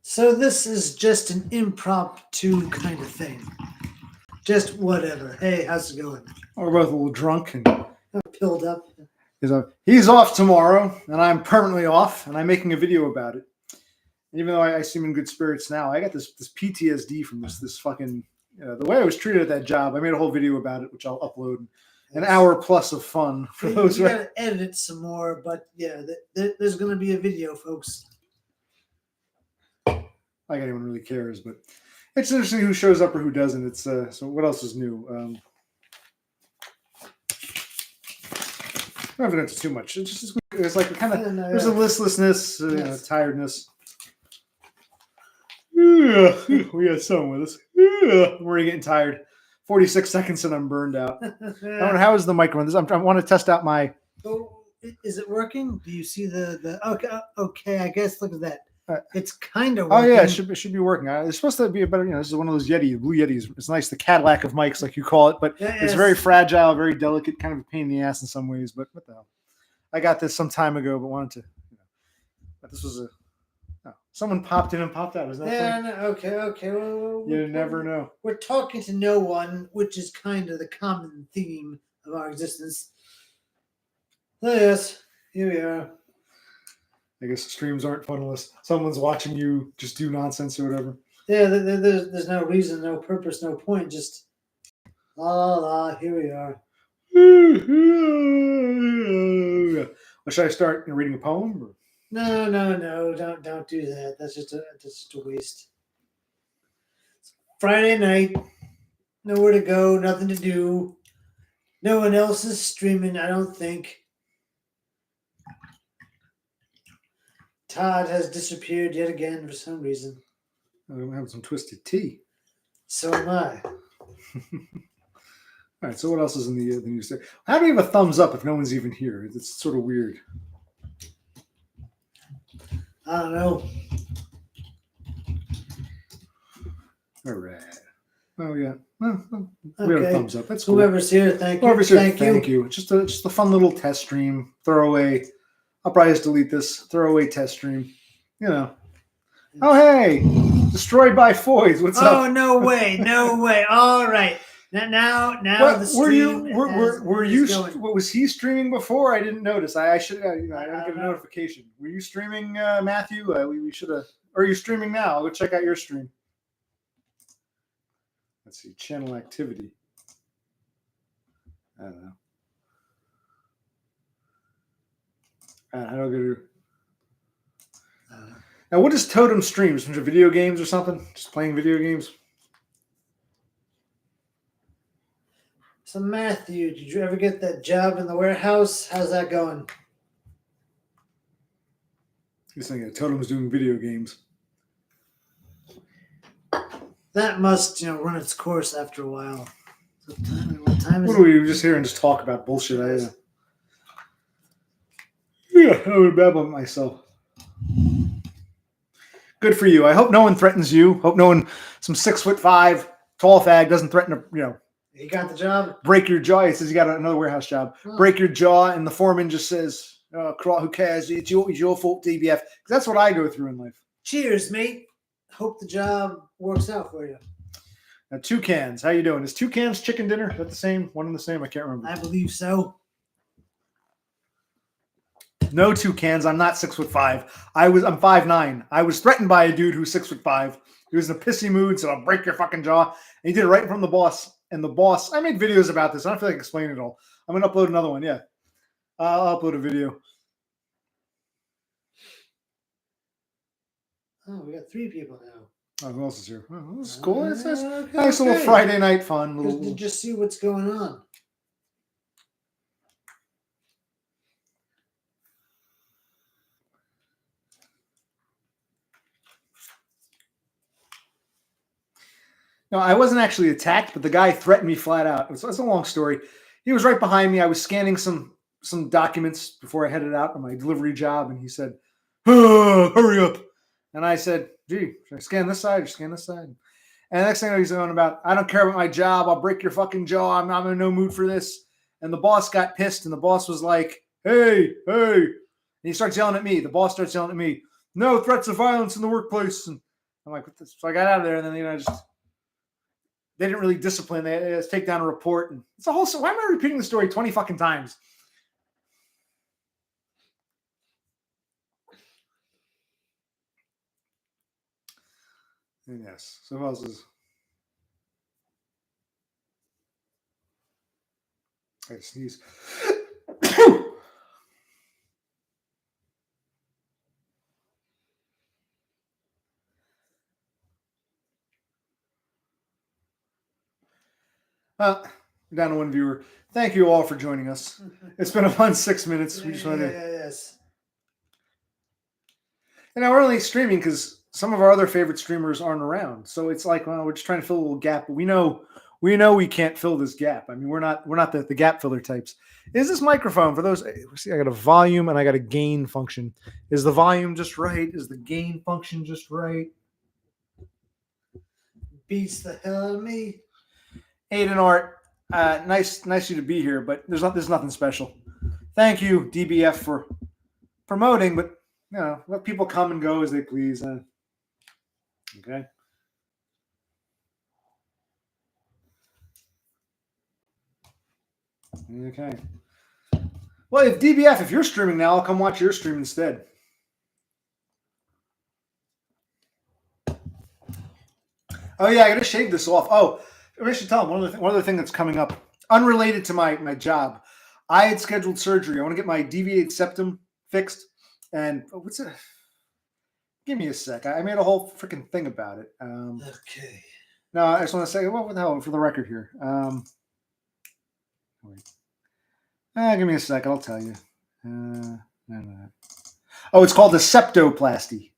So this is just an impromptu kind of thing. Just whatever. Hey, how's it going? We're both a little drunk, and Pilled up. he's off tomorrow, and I'm permanently off, and I'm making a video about it. And even though I seem in good spirits now, I got this PTSD from this fucking the way I was treated at that job. I made a whole video about it, which I'll upload. An hour plus of fun for those. You gotta edit it some more, but yeah, there's gonna be a video, folks. Like anyone really cares, but it's interesting who shows up or who doesn't. It's so what else is new? I don't have to go into too much. It's like kind of there's a listlessness, tiredness. We got someone with us. We're getting tired. 46 seconds and I'm burned out. I don't know how is the microphone. I want to test out my. Oh, is it working? Do you see the? Okay. I guess look at that. It's kind of. Oh yeah, it should be working. It's supposed to be a better. This is one of those blue Yetis. It's nice, the Cadillac of mics, like you call it, but it's very fragile, very delicate, kind of a pain in the ass in some ways. But what the hell? I got this some time ago, but wanted to. But this was a. Oh, someone popped in and popped out. Is that? Yeah. No, okay. Well, you never know. We're talking to no one, which is kind of the common theme of our existence. Oh, yes, here we are. I guess streams aren't fun unless someone's watching you just do nonsense or whatever. Yeah, there's no reason, no purpose, no point. Just here we are. Well, should I start reading a poem? Or? No, don't do that. That's just a waste. It's Friday night, nowhere to go, nothing to do. No one else is streaming, I don't think. Todd has disappeared yet again for some reason. I'm having some twisted tea. So am I. All right, so what else is in the news there? How do you have a thumbs up if no one's even here? It's sort of weird. I don't know. All right. Oh, yeah. Well, we have a thumbs up. That's cool. Whoever's here, thank you. Whoever's here, thank you. It's just a fun little test stream. Throwaway. I'll probably just delete this. Throwaway test stream. Oh, hey. Destroyed by Foys. What's up? Oh, no way. All right. Now what, the stream were you was he streaming before? I didn't notice. I should I didn't get a notification. Were you streaming, Matthew? We should have. Or are you streaming now? I'll go check out your stream. Let's see, channel activity. I don't know. How do I go to? Now, what is Totem streams? From video games or something? Just playing video games? So, Matthew, did you ever get that job in the warehouse? How's that going? He's saying Totem's doing video games. That must, run its course after a while. What time is it? What are we just here and just talk about bullshit? I would babble myself. Good for you. I hope no one threatens you. Hope no one, some 6'5" tall fag doesn't threaten to, He got the job. Break your jaw. He says he got another warehouse job. Oh. Break your jaw, and the foreman just says, "Who cares? It's your fault, DBF." Because that's what I go through in life. Cheers, mate. Hope the job works out for you. Now, Toucans, how you doing? Is Toucans chicken dinner? Is that the same? One and the same? I can't remember. I believe so. No Toucans. I'm not 6'5". I'm 5'9". I was threatened by a dude who's 6'5". He was in a pissy mood, said, "I'll break your fucking jaw." And he did it right in front of the boss. And the boss, I made videos about this. I don't feel like explaining it all. I'm going to upload another one. Yeah. I'll upload a video. Oh, we got 3 people now. Oh, who else is here? Oh, this is cool. It's nice. Nice little Friday night fun. To just see what's going on. No, I wasn't actually attacked, but the guy threatened me flat out. It's a long story. He was right behind me. I was scanning some documents before I headed out on my delivery job, and he said, "Oh, hurry up." And I said, "Gee, should I scan this side or scan this side?" And the next thing he's going about, "I don't care about my job. I'll break your fucking jaw. I'm in no mood for this." And the boss got pissed, and the boss was like, "Hey. And he starts yelling at me. The boss starts yelling at me, "No threats of violence in the workplace." And I'm like, what this? So I got out of there, and then they didn't really discipline. They just take down a report, and it's a whole. So why am I repeating the story 20 fucking times? And yes. So who else is? I sneeze. Down to one viewer. Thank you all for joining us. It's been a fun 6 minutes. We just wanted to. Yes. And now we're only streaming because some of our other favorite streamers aren't around. So it's like, well, we're just trying to fill a little gap. But we know we can't fill this gap. I mean, we're not the gap filler types. Is this microphone for those? See, I got a volume and I got a gain function. Is the volume just right? Is the gain function just right? Beats the hell out of me. Aiden Art, nice you to be here, but there's nothing special. Thank you, DBF, for promoting, but let people come and go as they please. Okay. Okay. Well, if DBF, if you're streaming now, I'll come watch your stream instead. Oh yeah, I gotta shave this off. Oh, I should tell them one other thing that's coming up, unrelated to my job. I had scheduled surgery. I want to get my deviated septum fixed. And what's it? Give me a sec. I made a whole freaking thing about it. Okay. No, I just want to say, what the hell, for the record here. Wait. Give me a sec. I'll tell you. No. Oh, it's called a septoplasty.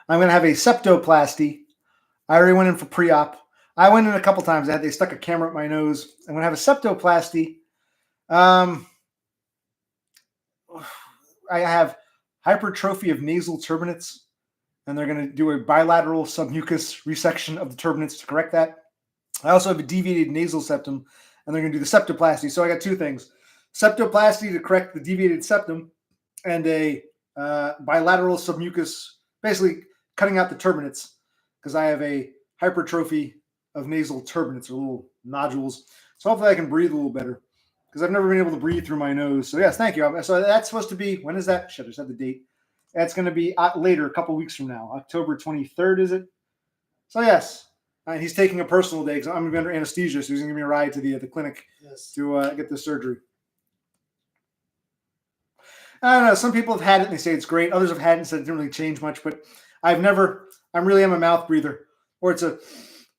I'm going to have a septoplasty. I already went in for pre-op. I went in a couple times. They stuck a camera up my nose. I'm going to have a septoplasty. I have hypertrophy of nasal turbinates, and they're going to do a bilateral submucous resection of the turbinates to correct that. I also have a deviated nasal septum, and they're going to do the septoplasty. So I got two things: septoplasty to correct the deviated septum, and a bilateral submucous, basically cutting out the turbinates, because I have a hypertrophy of nasal turbinates, or little nodules. So hopefully I can breathe a little better, because I've never been able to breathe through my nose. So yes, thank you. So that's supposed to be, when is that? Shit, I just had the date. That's going to be later, a couple weeks from now. October 23rd, is it? So yes. And he's taking a personal day because I'm going to be under anesthesia, so he's going to give me a ride to the clinic to get the surgery. I don't know. Some people have had it and they say it's great. Others have had it and said it didn't really change much. But I really am a mouth breather, or it's a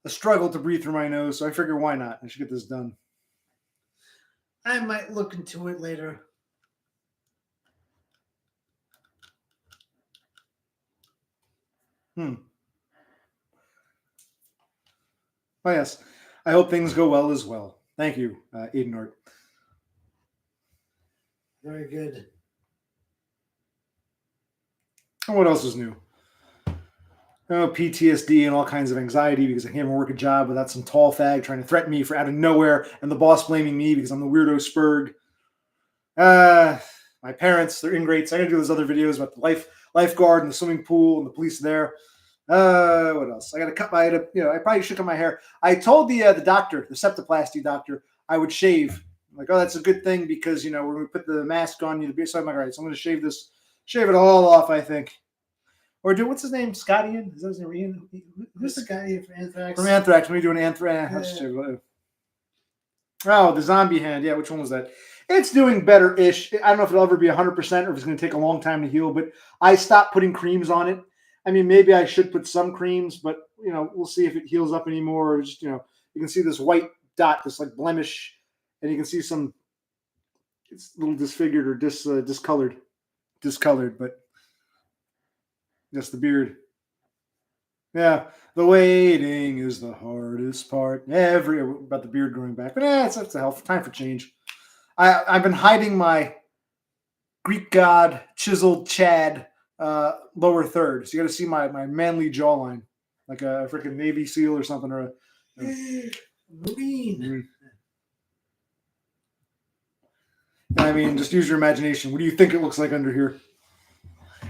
struggle to breathe through my nose. So I figure, why not? I should get this done. I might look into it later. Oh, yes. I hope things go well as well. Thank you, Aiden Art. Very good. And what else is new? PTSD and all kinds of anxiety because I can't even work a job without some tall fag trying to threaten me for out of nowhere, and the boss blaming me because I'm the weirdo Spurg. My parents, they're ingrates. I gotta do those other videos about the lifeguard and the swimming pool and the police there. What else? I gotta cut I probably should cut my hair. I told the doctor, the septoplasty doctor, I would shave. I'm like, oh, that's a good thing because when we put the mask on you, so I'm like, all right, so I'm gonna shave it all off, I think. Or what's his name? Scott Ian? Is that his name? Ian? Who's the guy from Anthrax? From Anthrax. When we do an Anthrax. Oh, the zombie hand. Yeah, which one was that? It's doing better-ish. I don't know if it'll ever be 100% or if it's going to take a long time to heal, but I stopped putting creams on it. I mean, maybe I should put some creams, but, we'll see if it heals up anymore. Or just, you can see this white dot, this like blemish, and you can see it's a little disfigured or discolored, but just the beard. Yeah, the waiting is the hardest part. About the beard growing back, but it's a health time for change. I've been hiding my Greek god chiseled Chad lower third, so you got to see my manly jawline, like a freaking Navy SEAL or something, or a Marine. I mean, just use your imagination. What do you think it looks like under here?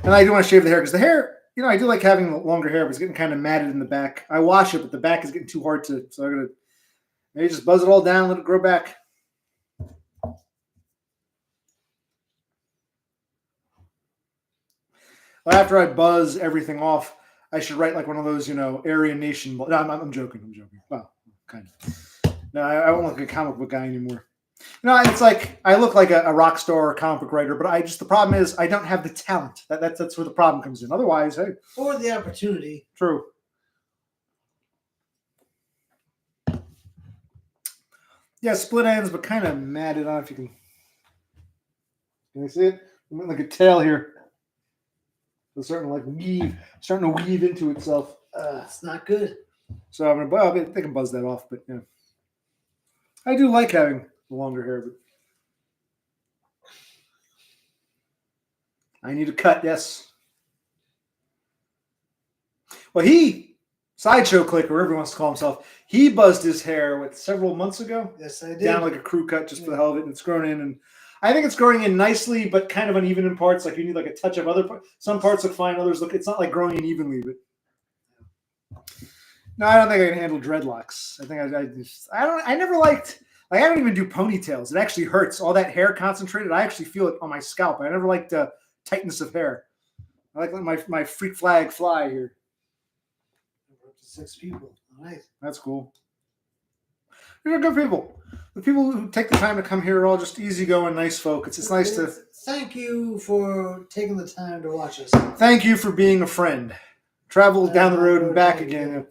And I do want to shave the hair because the hair, I do like having longer hair, but it's getting kind of matted in the back. I wash it, but the back is getting too hard to, so I'm going to maybe just buzz it all down, let it grow back. Well, after I buzz everything off, I should write like one of those, Aryan Nation. No, I'm joking. I'm joking. Well, kind of. No, I won't look like a comic book guy anymore. It's like I look like a rock star or a comic book writer, but the problem is I don't have the talent. That's where the problem comes in. Otherwise, hey. Or the opportunity. True. Yeah, split ends, but kind of matted. I don't know if you can. Can you see it? I'm like a tail here. It's starting to weave into itself. It's not good. So they can buzz that off, but yeah. I do like having the longer hair, but I need a cut, yes. Well, Sideshow Click, or whatever he wants to call himself, he buzzed his hair, several months ago? Yes, I did. Down like a crew cut just for the hell of it, and it's grown in, and I think it's growing in nicely, but kind of uneven in parts. Like you need like a touch of other parts. Some parts look fine, others look. It's not like growing in evenly, but no, I don't think I can handle dreadlocks. I think I never liked. Like I don't even do ponytails. It actually hurts. All that hair concentrated. I actually feel it on my scalp. I never liked tightness of hair. I like my freak flag fly here. We're up to 6 people. All right. That's cool. These are good people. The people who take the time to come here are all just easygoing, nice folk. It's nice to... Thank you for taking the time to watch us. Thank you for being a friend. Travel down the road and back again.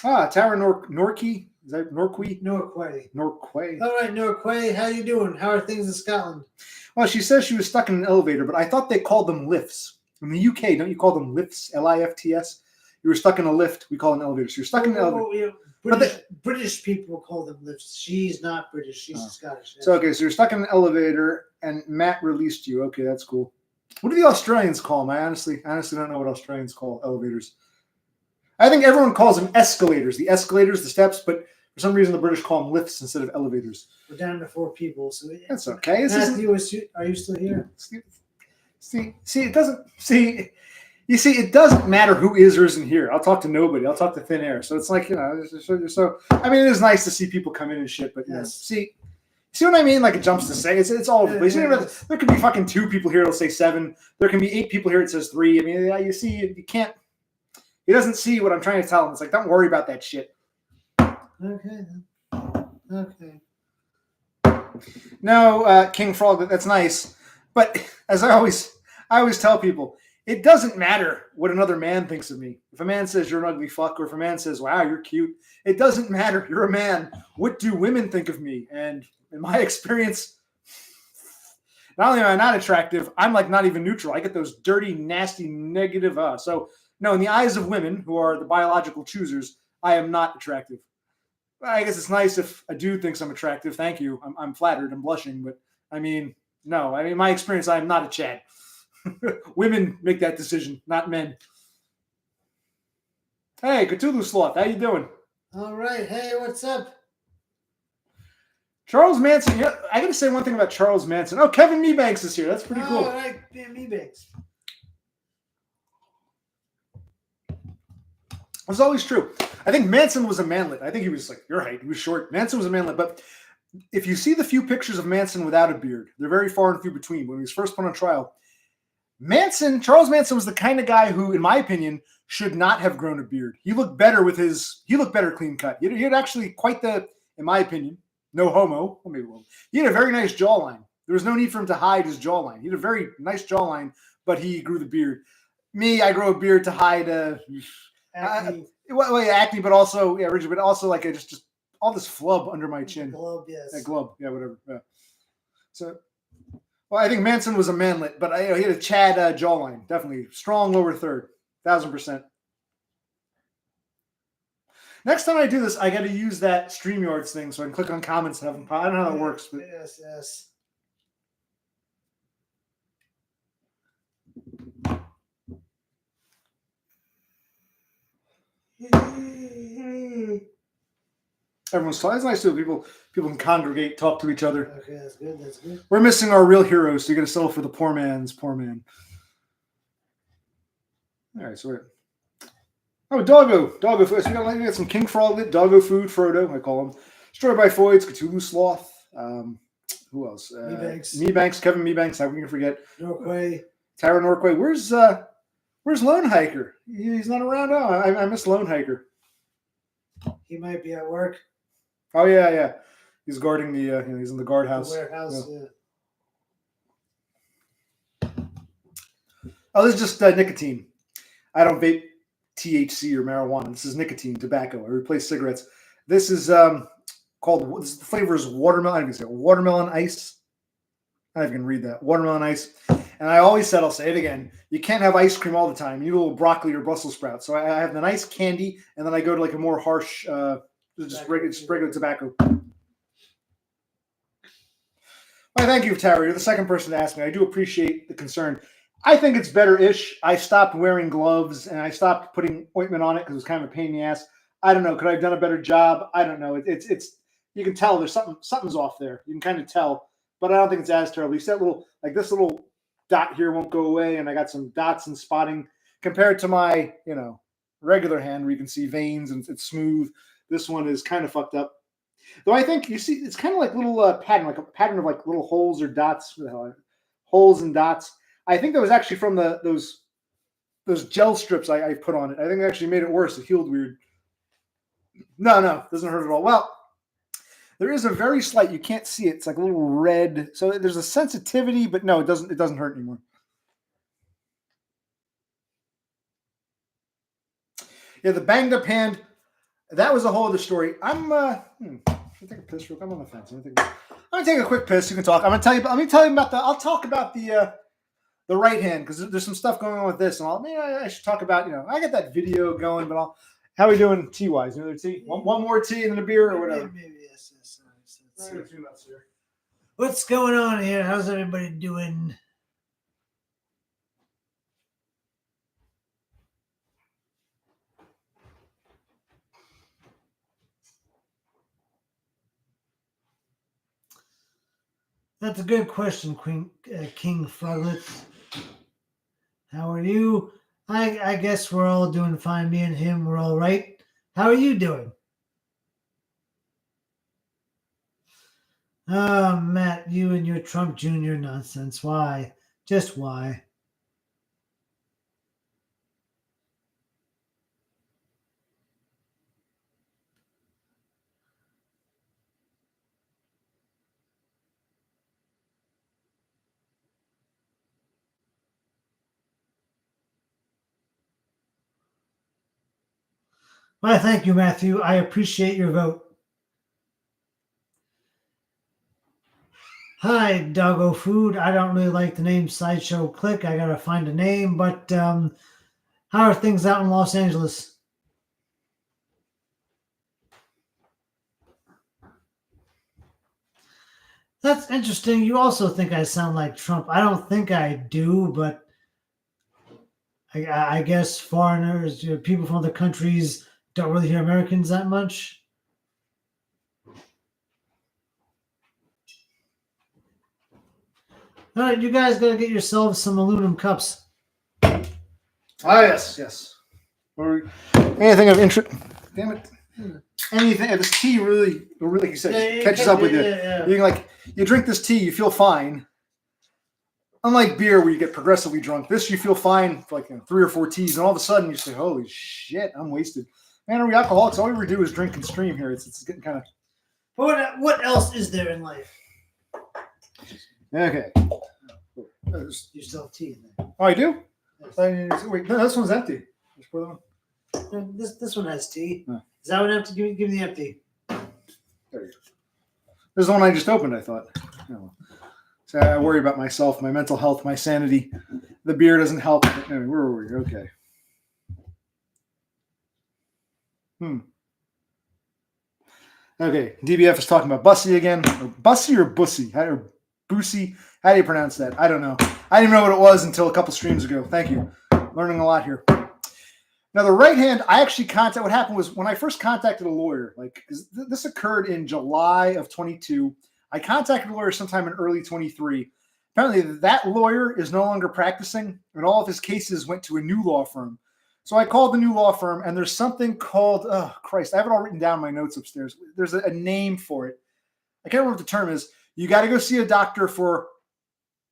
Tara Norquay. Is that Norquay? Norquay. Norquay. All right, Norquay. How you doing? How are things in Scotland? Well, she says she was stuck in an elevator, but I thought they called them lifts. In the UK, don't you call them lifts? Lifts? You were stuck in a lift. We call it an elevator. So you're stuck in an elevator. Yeah. British people call them lifts. She's not British. She's Scottish. So you're stuck in an elevator, and Matt released you. Okay, that's cool. What do the Australians call them? I honestly don't know what Australians call elevators. I think everyone calls them escalators. The escalators, the steps, but for some reason the British call them lifts instead of elevators. We're down to 4 people, so that's okay. Matthew, are you still here? It doesn't matter who is or isn't here. I'll talk to nobody. I'll talk to thin air. So it's like, so I mean, it is nice to see people come in and shit, but yes. See what I mean? Like it jumps to say it's all over the place. There could be fucking 2 people here. It'll say 7. There can be 8 people here. It says 3. I mean, you see, you can't. He doesn't see what I'm trying to tell him. It's like, don't worry about that shit. Okay. Okay. No, King Frog, that's nice. But as I always tell people, it doesn't matter what another man thinks of me. If a man says you're an ugly fuck, or if a man says, wow, you're cute, it doesn't matter. You're a man. What do women think of me? And in my experience, not only am I not attractive, I'm like not even neutral. I get those dirty, nasty, negative. So no, in the eyes of women who are the biological choosers, I am not attractive. I guess it's nice if a dude thinks I'm attractive. Thank you. I'm flattered. I'm blushing. But I mean, no. I mean, my experience, I am not a Chad. Women make that decision, not men. Hey, Cthulhu Sloth, how you doing? All right. Hey, what's up? Charles Manson. Yeah, I got to say one thing about Charles Manson. Oh, Kevin Meebanks is here. That's pretty cool. All right, Meebanks. It's always true. I think Manson was a manlet. I think he was like your height. He was short. Manson was a manlet. But if you see the few pictures of Manson without a beard, they're very far and few between. When he was first put on trial, Charles Manson was the kind of guy who, in my opinion, should not have grown a beard. He looked better clean cut. He had actually quite the, in my opinion, no homo. Well, maybe well. He had a very nice jawline. There was no need for him to hide his jawline. He had a very nice jawline, but he grew the beard. Me, I grow a beard to hide Acne. Acne, but also rigid, but also like just all this flub under my chin. Glove, yes. Glove, whatever. Yeah. So, well, I think Manson was a manlet, but he had a Chad jawline, definitely strong lower third, 1000%. Next time I do this, I got to use that StreamYards thing so I can click on comments and have them. I don't know how that works, but yes. Everyone's talking. It's nice too. People can congregate, talk to each other. Okay, that's good. That's good. We're missing our real heroes, so you got to settle for the poor man. All right, so doggo food. So we got some king frog lit, doggo food, Frodo, I call him. Destroyed by Foids, Cthulhu Sloth. Who else? Meebanks, Kevin Meebanks. How we can forget? Norquay. Tara Norquay. Where's Lone Hiker? He's not around. Oh, I miss Lone Hiker. He might be at work. Oh yeah. He's guarding the. He's in the guardhouse. The warehouse. Yeah. Oh, this is just nicotine. I don't vape THC or marijuana. This is nicotine, tobacco. I replace cigarettes. This is the flavor is watermelon. I can say watermelon ice. I don't even can read that. Watermelon ice. And I always said, I'll say it again, you can't have ice cream all the time. You need a little broccoli or Brussels sprouts. So I have the nice candy, and then I go to like a more harsh, just regular tobacco. Well, thank you, Tara. You're the second person to ask me. I do appreciate the concern. I think it's better-ish. I stopped wearing gloves, and I stopped putting ointment on it because it was kind of a pain in the ass. I don't know. Could I have done a better job? I don't know. It's you can tell there's something's off there. You can kind of tell, but I don't think it's as terrible. You see that this little dot here won't go away, and I got some dots and spotting compared to my regular hand where you can see veins and it's smooth. This one is kind of fucked up. Though I think you see it's kind of like little pattern, like a pattern of like little holes or dots, holes and dots. I think that was actually from those gel strips I put on it. I think it actually made it worse. It healed weird. No, doesn't hurt at all. Well, there is a very slight. You can't see it. It's like a little red. So there's a sensitivity, but no, it doesn't hurt anymore. Yeah, the banged up hand. That was a whole other story. I'm take a piss real quick. I'm on the fence. I'm gonna take a quick piss. You can talk. Let me tell you about I'll talk about the right hand because there's some stuff going on with this, and I should talk about. I got that video going, but how are we doing tea wise? Another tea? One more tea and then a beer or whatever. Maybe yes. What's going on here? How's everybody doing? That's a good question, King Froglet. How are you? I guess we're all doing fine. Me and him, we're all right. How are you doing? Oh, Matt, you and your Trump Jr. nonsense. Why? Just why? Well, thank you, Matthew. I appreciate your vote. Hi, Doggo Food. I don't really like the name Sideshow Click. I gotta find a name, but how are things out in Los Angeles? That's interesting. You also think I sound like Trump. I don't think I do, but I guess foreigners, people from other countries don't really hear Americans that much. All right, you guys gotta get yourselves some aluminum cups. Ah, yes. Anything of interest? Damn it. Anything. This tea really, like you said, catches up with you. Yeah. You drink this tea, you feel fine. Unlike beer, where you get progressively drunk, this you feel fine for like 3 or 4 teas, and all of a sudden you say, "Holy shit, I'm wasted." Man, are we alcoholics? All we ever do is drink and stream here. It's getting kind of. But what else is there in life? Okay. You still have tea in there. Oh, I do? Yes. Wait, no, this one's empty. Just pour that one. This one has tea. Oh. Is that one empty? Give me the empty. There you go. This is the one I just opened, I thought. Oh. So I worry about myself, my mental health, my sanity. The beer doesn't help. Anyway, where were we? Okay. Okay, DBF is talking about Bussy again. Or Bussy or Bussy? Or Boosie? How do you pronounce that? I don't know. I didn't even know what it was until a couple streams ago. Thank you. Learning a lot here. Now, the right hand, I actually what happened was when I first contacted a lawyer, this occurred in July of 22. I contacted a lawyer sometime in early 23. Apparently, that lawyer is no longer practicing, and all of his cases went to a new law firm. So I called the new law firm, and there's something called, oh, Christ, I have it all written down in my notes upstairs. There's a name for it. I can't remember what the term is. You got to go see a doctor for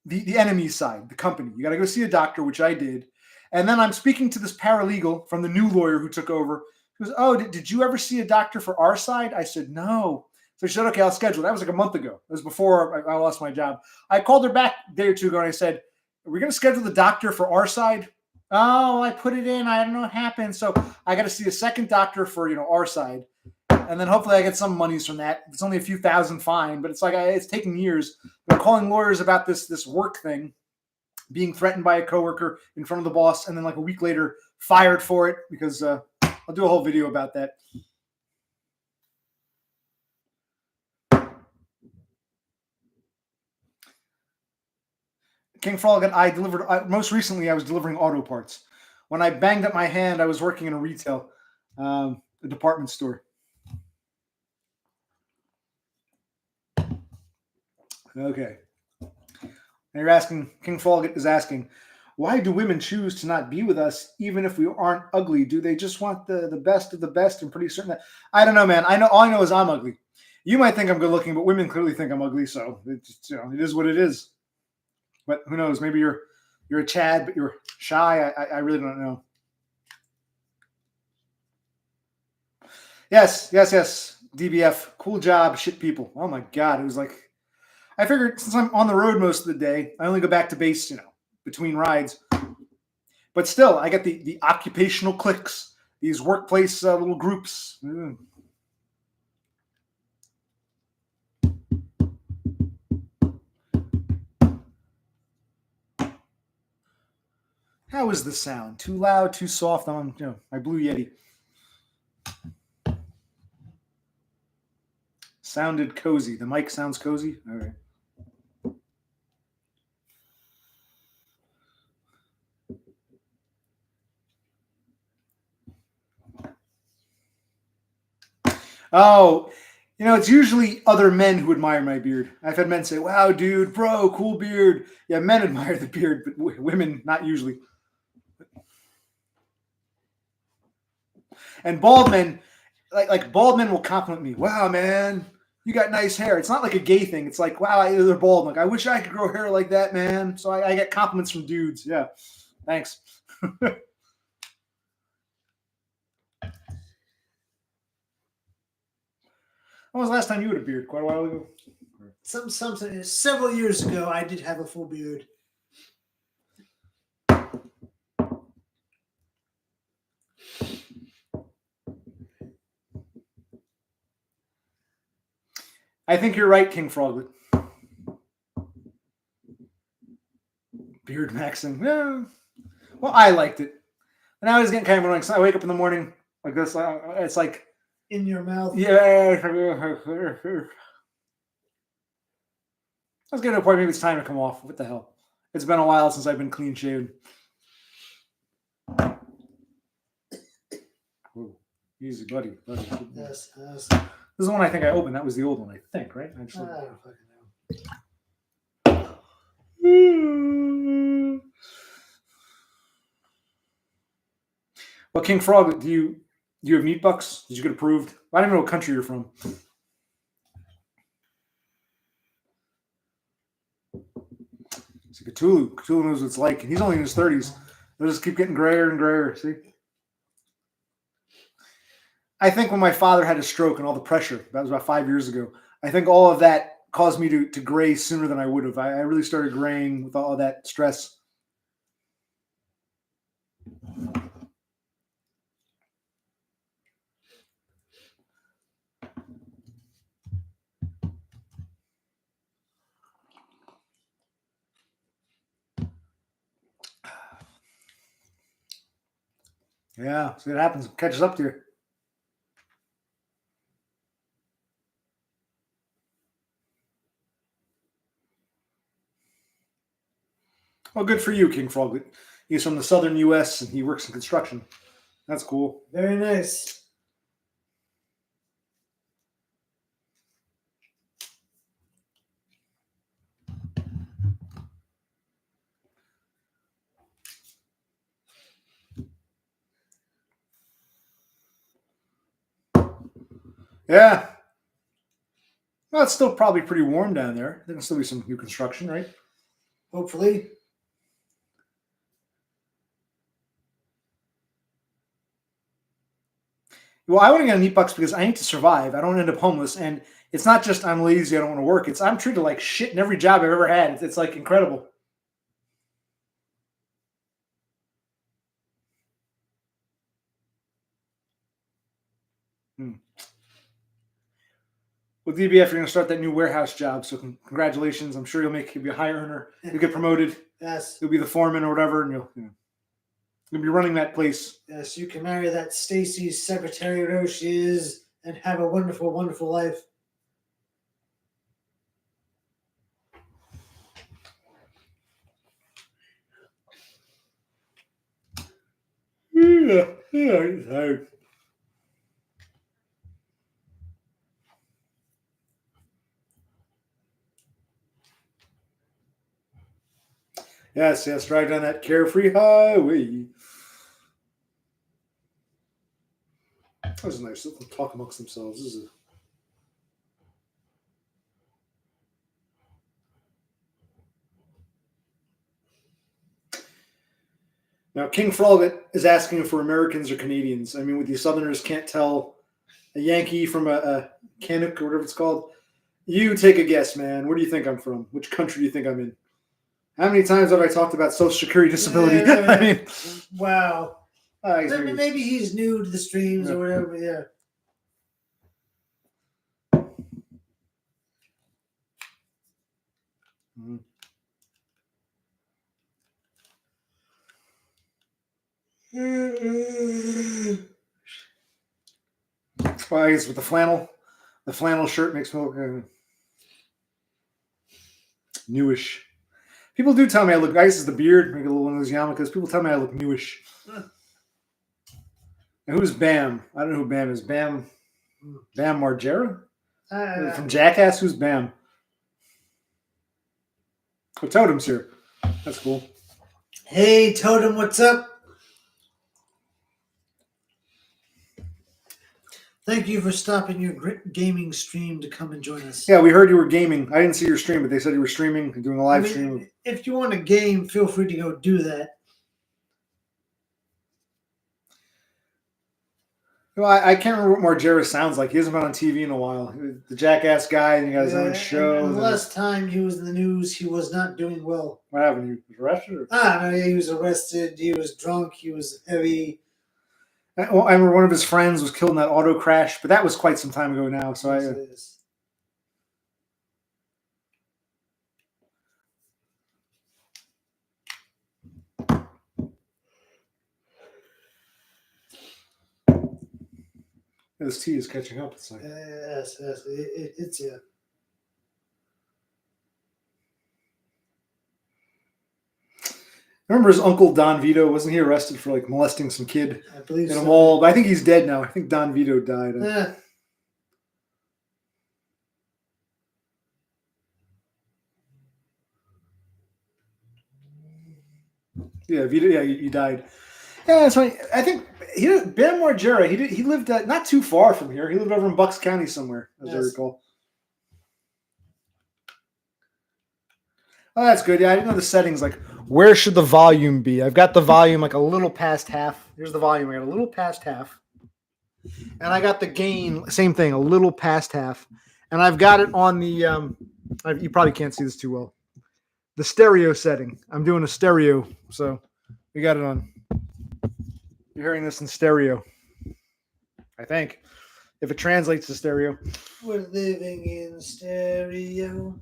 the enemy side, the company. You got to go see a doctor, which I did. And then I'm speaking to this paralegal from the new lawyer who took over. He goes, oh, did you ever see a doctor for our side? I said, no. So she said, okay, I'll schedule. That was like a month ago. It was before I lost my job. I called her back a day or two ago and I said, are we going to schedule the doctor for our side? Oh, I put it in. I don't know what happened. So I got to see a second doctor for, our side. And then hopefully I get some monies from that. It's only a few thousand fine, but it's like it's taking years. They're calling lawyers about this work thing, being threatened by a coworker in front of the boss, and then like a week later fired for it because I'll do a whole video about that. King Frog, I delivered, most recently I was delivering auto parts. When I banged up my hand, I was working in a retail, a department store. Okay. And you're asking, King Frog is asking, why do women choose to not be with us even if we aren't ugly? Do they just want the best of the best and pretty certain that? I don't know, man. All I know is I'm ugly. You might think I'm good looking, but women clearly think I'm ugly, so it is what it is. But who knows? Maybe you're a Chad, but you're shy. I really don't know. Yes. DBF, cool job, shit people. Oh my God, it was like I figured since I'm on the road most of the day, I only go back to base, between rides. But still, I get the occupational cliques, these workplace little groups. How is the sound? Too loud, too soft? I'm my Blue Yeti. Sounded cozy. The mic sounds cozy? All right. Oh, it's usually other men who admire my beard. I've had men say, wow, dude, bro, cool beard. Yeah, men admire the beard, but women, not usually. And bald men, like bald men will compliment me. Wow, man, you got nice hair. It's not like a gay thing. It's like, wow, they're bald. Like, I wish I could grow hair like that, man. So I get compliments from dudes. Yeah, thanks. When was the last time you had a beard? Quite a while ago? Several years ago, I did have a full beard. I think you're right, King Froglet. Beard maxing. Yeah. Well, I liked it. And I was getting kind of annoying. So I wake up in the morning like this. It's like in your mouth. Yeah. I was getting to a point maybe it's time to come off. What the hell? It's been a while since I've been clean shaven. Whoa. Easy, buddy. Yes. This is the one I think I opened. That was the old one, I think, right? I don't fucking know. Well, King Frog, do you have meat bucks? Did you get approved? I don't even know what country you're from. It's a Cthulhu. Cthulhu knows what it's like. And he's only in his 30s. They'll just keep getting grayer and grayer. See? I think when my father had a stroke and all the pressure, that was about 5 years ago, I think all of that caused me to gray sooner than I would have. I really started graying with all that stress. Yeah, see what happens. It catches up to you. Well, good for you, King Frog. He's from the southern U.S. and he works in construction. That's cool. Very nice. Yeah. Well, it's still probably pretty warm down there. There can still be some new construction, right? Hopefully. Well, I want to get on Eatbucks because I need to survive. I don't end up homeless. And it's not just I'm lazy, I don't want to work. It's I'm treated like shit in every job I've ever had. It's like incredible. With DBF, you're going to start that new warehouse job. So congratulations. I'm sure you'll be a high earner. You'll get promoted. Yes. You'll be the foreman or whatever, and you'll be running that place. Yes, you can marry that Stacy's secretary, whatever she is, and have a wonderful, wonderful life. Yeah, I'm tired. Yes, drive down that carefree highway. That was nice. Let them talk amongst themselves. This is Now, King Frolic is asking for Americans or Canadians. I mean, with you Southerners can't tell a Yankee from a Canuck or whatever it's called. You take a guess, man. Where do you think I'm from? Which country do you think I'm in? How many times have I talked about Social Security disability? I mean, wow. Maybe he's new to the streams or whatever. Yeah. Mm-hmm. Well, I guess with the flannel shirt makes me look newish. People do tell me I look. I guess it's the beard, maybe a little one of those yarmulkes. People tell me I look newish. And who's Bam? I don't know who Bam is. Bam Margera from Jackass. Who's Bam? Oh, Totem's here. That's cool. Hey, Totem, what's up? Thank you for stopping your gaming stream to come and join us. Yeah, we heard you were gaming. I didn't see your stream, but they said you were streaming and doing a live stream. If you want to game, feel free to go do that. Well, I can't remember what Margera sounds like. He hasn't been on TV in a while. The Jackass guy, and he got his own show. And the last time he was in the news, he was not doing well. What happened? He was arrested? No, he was arrested. He was drunk. He was heavy. I remember one of his friends was killed in that auto crash, but that was quite some time ago now. So this tea is catching up. It's like yes, it's yeah. I remember his uncle Don Vito. Wasn't he arrested for like molesting some kid I believe in so. a mall? But I think he's dead now. I think Don Vito died. Yeah, Vito. Yeah, he died. Yeah, that's right. I think Bam Margera. He lived not too far from here. He lived over in Bucks County somewhere, as I recall. Oh, that's good. Yeah, I didn't know the settings. Like, where should the volume be? I've got the volume like a little past half. Here's the volume. I got a little past half. And I got the gain, same thing, a little past half. And I've got it on the, you probably can't see this too well. The stereo setting. I'm doing a stereo. So we got it on. You're hearing this in stereo. I think. If it translates to stereo. We're living in stereo.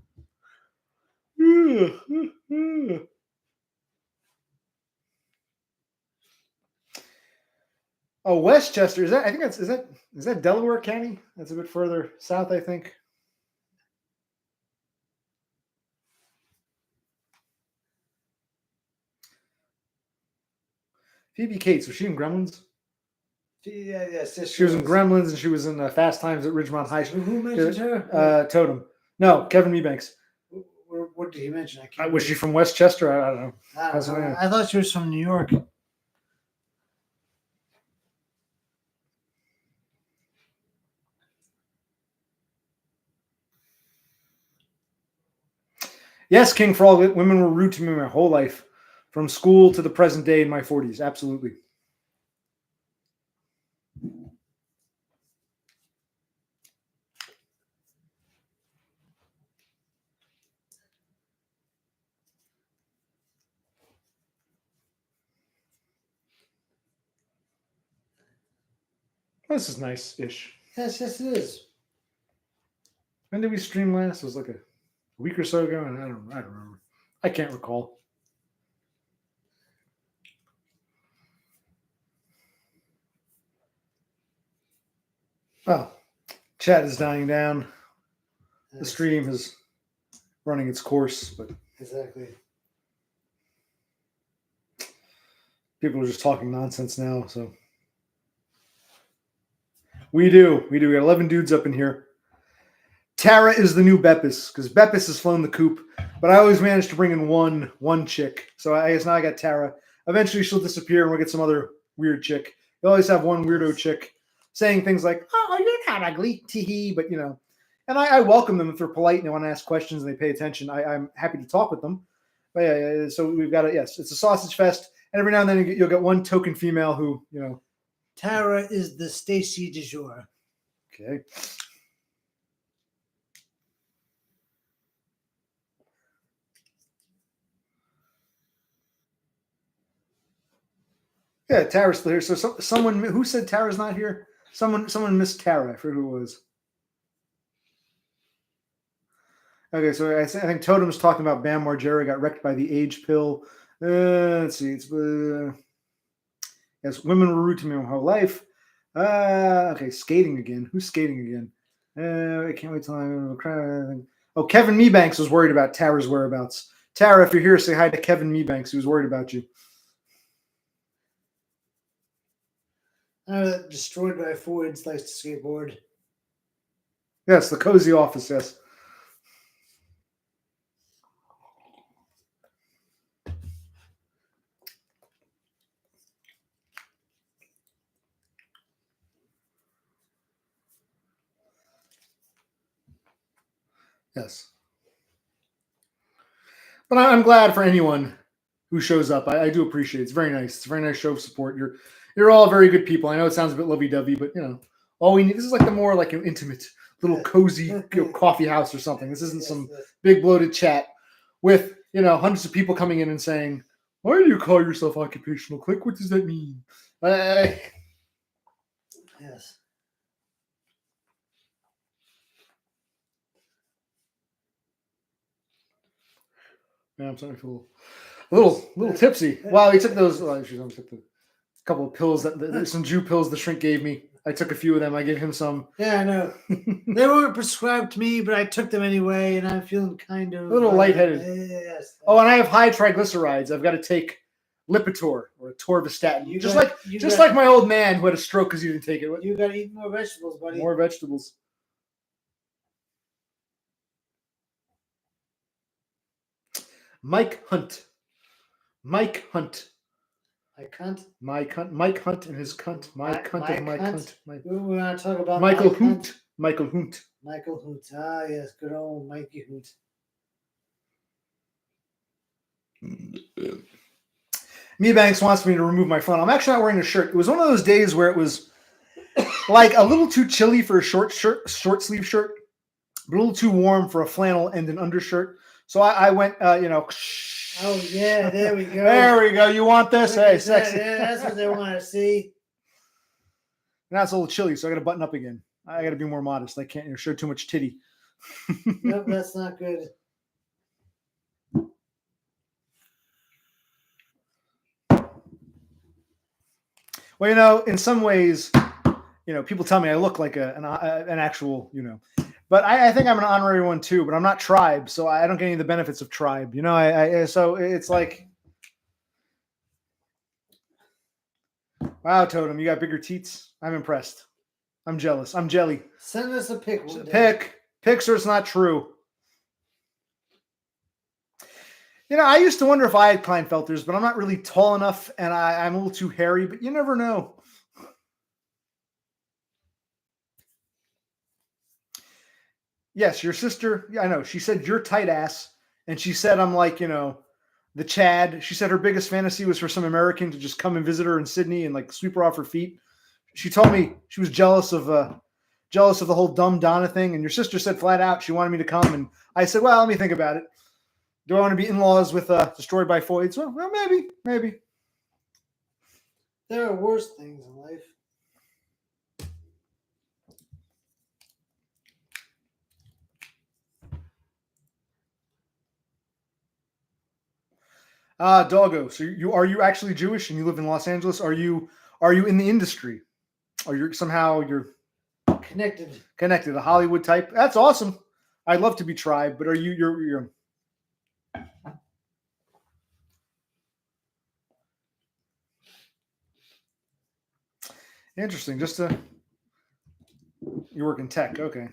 Oh, Westchester. Is that Delaware County? That's a bit further south, I think. Phoebe Cates, was she in Gremlins? Yes, she was in Gremlins, and she was in Fast Times at Ridgemont High School. Who mentioned her? Totem. No, Kevin Mebanks. What did he mention? Was she from Westchester? I don't know. I thought she was from New York. Yes, King Frog, women were rude to me my whole life, from school to the present day in my 40s. Absolutely. This is nice-ish. Yes, it is. When did we stream last? It was like a week or so ago, and I don't remember. I can't recall. Well, chat is dying down. The Yes, stream is running its course, but exactly. people are just talking nonsense now. So we do. We got 11 dudes up in here. Tara is the new Beppis because Beppis has flown the coop, but I always manage to bring in one chick. So I guess now I got Tara. Eventually she'll disappear and we'll get some other weird chick. You always have one weirdo chick saying things like, "Oh, you're not ugly," tee, but and I welcome them if they're polite and they want to ask questions and they pay attention. I'm happy to talk with them. But yeah, so we've got yes, it's a sausage fest, and every now and then you'll get one token female who Tara is the Stacy du jour. Okay. Yeah, Tara's still here. So someone who said Tara's not here? Someone missed Tara. I forget who it was. Okay, so I think Totem's talking about Bam Margera got wrecked by the age pill. Let's see. It's yes, women were rude to me my whole life. Okay, skating again. Who's skating again? I can't wait till I'm crying. Oh, Kevin Meebanks was worried about Tara's whereabouts. Tara, if you're here, say hi to Kevin Meebanks. He was worried about you. Destroyed by Ford likes to skateboard. Yes, the cozy office. Yes. Yes. But I'm glad for anyone who shows up. I do appreciate it. It's very nice. It's a very nice show of support. You're all very good people. I know it sounds a bit lovey-dovey, but all we need. This is like the more like an intimate, little cozy coffee house or something. This isn't some big bloated chat with hundreds of people coming in and saying, "Why do you call yourself occupational click? What does that mean?" Yes. Yeah, I'm starting to feel a little tipsy. Wow, he took those. I took a couple of pills some Jew pills the shrink gave me. I took a few of them. I gave him some. Yeah, I know. They weren't prescribed to me, but I took them anyway, and I'm feeling kind of a little lightheaded. Yes. Oh, and I have high triglycerides. I've got to take Lipitor or atorvastatin. Just like my old man who had a stroke because he didn't take it. You got to eat more vegetables, buddy. More vegetables. Mike Hunt. My cunt. Mike Hunt and his cunt. My cunt of my cunt. We want to talk about Michael Hoot. Michael Hoot. Michael Hoot. Ah, yes, good old Mikey Hoot. Meebanks wants me to remove my phone. I'm actually not wearing a shirt. It was one of those days where it was like a little too chilly for a short sleeve shirt, but a little too warm for a flannel and an undershirt. So I went, Oh, yeah, there we go. There we go. You want this? Hey, sexy. Yeah, that's what they want to see. Now it's a little chilly, so I got to button up again. I got to be more modest. I can't show too much titty. Nope, that's not good. Well, in some ways, people tell me I look like an actual, but I think I'm an honorary one too. But I'm not tribe, so I don't get any of the benefits of tribe. So it's like, wow, Totem, you got bigger teats. I'm impressed. I'm jealous. I'm jelly. Send us a pic. Pics or it's not true. I used to wonder if I had Klinefelters, but I'm not really tall enough, and I'm a little too hairy, but you never know. Yes, your sister, I know, she said you're tight ass, and she said I'm like, the Chad. She said her biggest fantasy was for some American to just come and visit her in Sydney and like sweep her off her feet. She told me she was jealous of the whole dumb Donna thing. And your sister said flat out she wanted me to come, and I said, well, let me think about it. Do I want to be in-laws with Destroyed by Foids? Well, maybe. There are worse things in life. Doggo. So are you actually Jewish and you live in Los Angeles? Are you in the industry? Or you're connected, a Hollywood type? That's awesome. I'd love to be tribe, but are you're interesting. You work in tech, okay.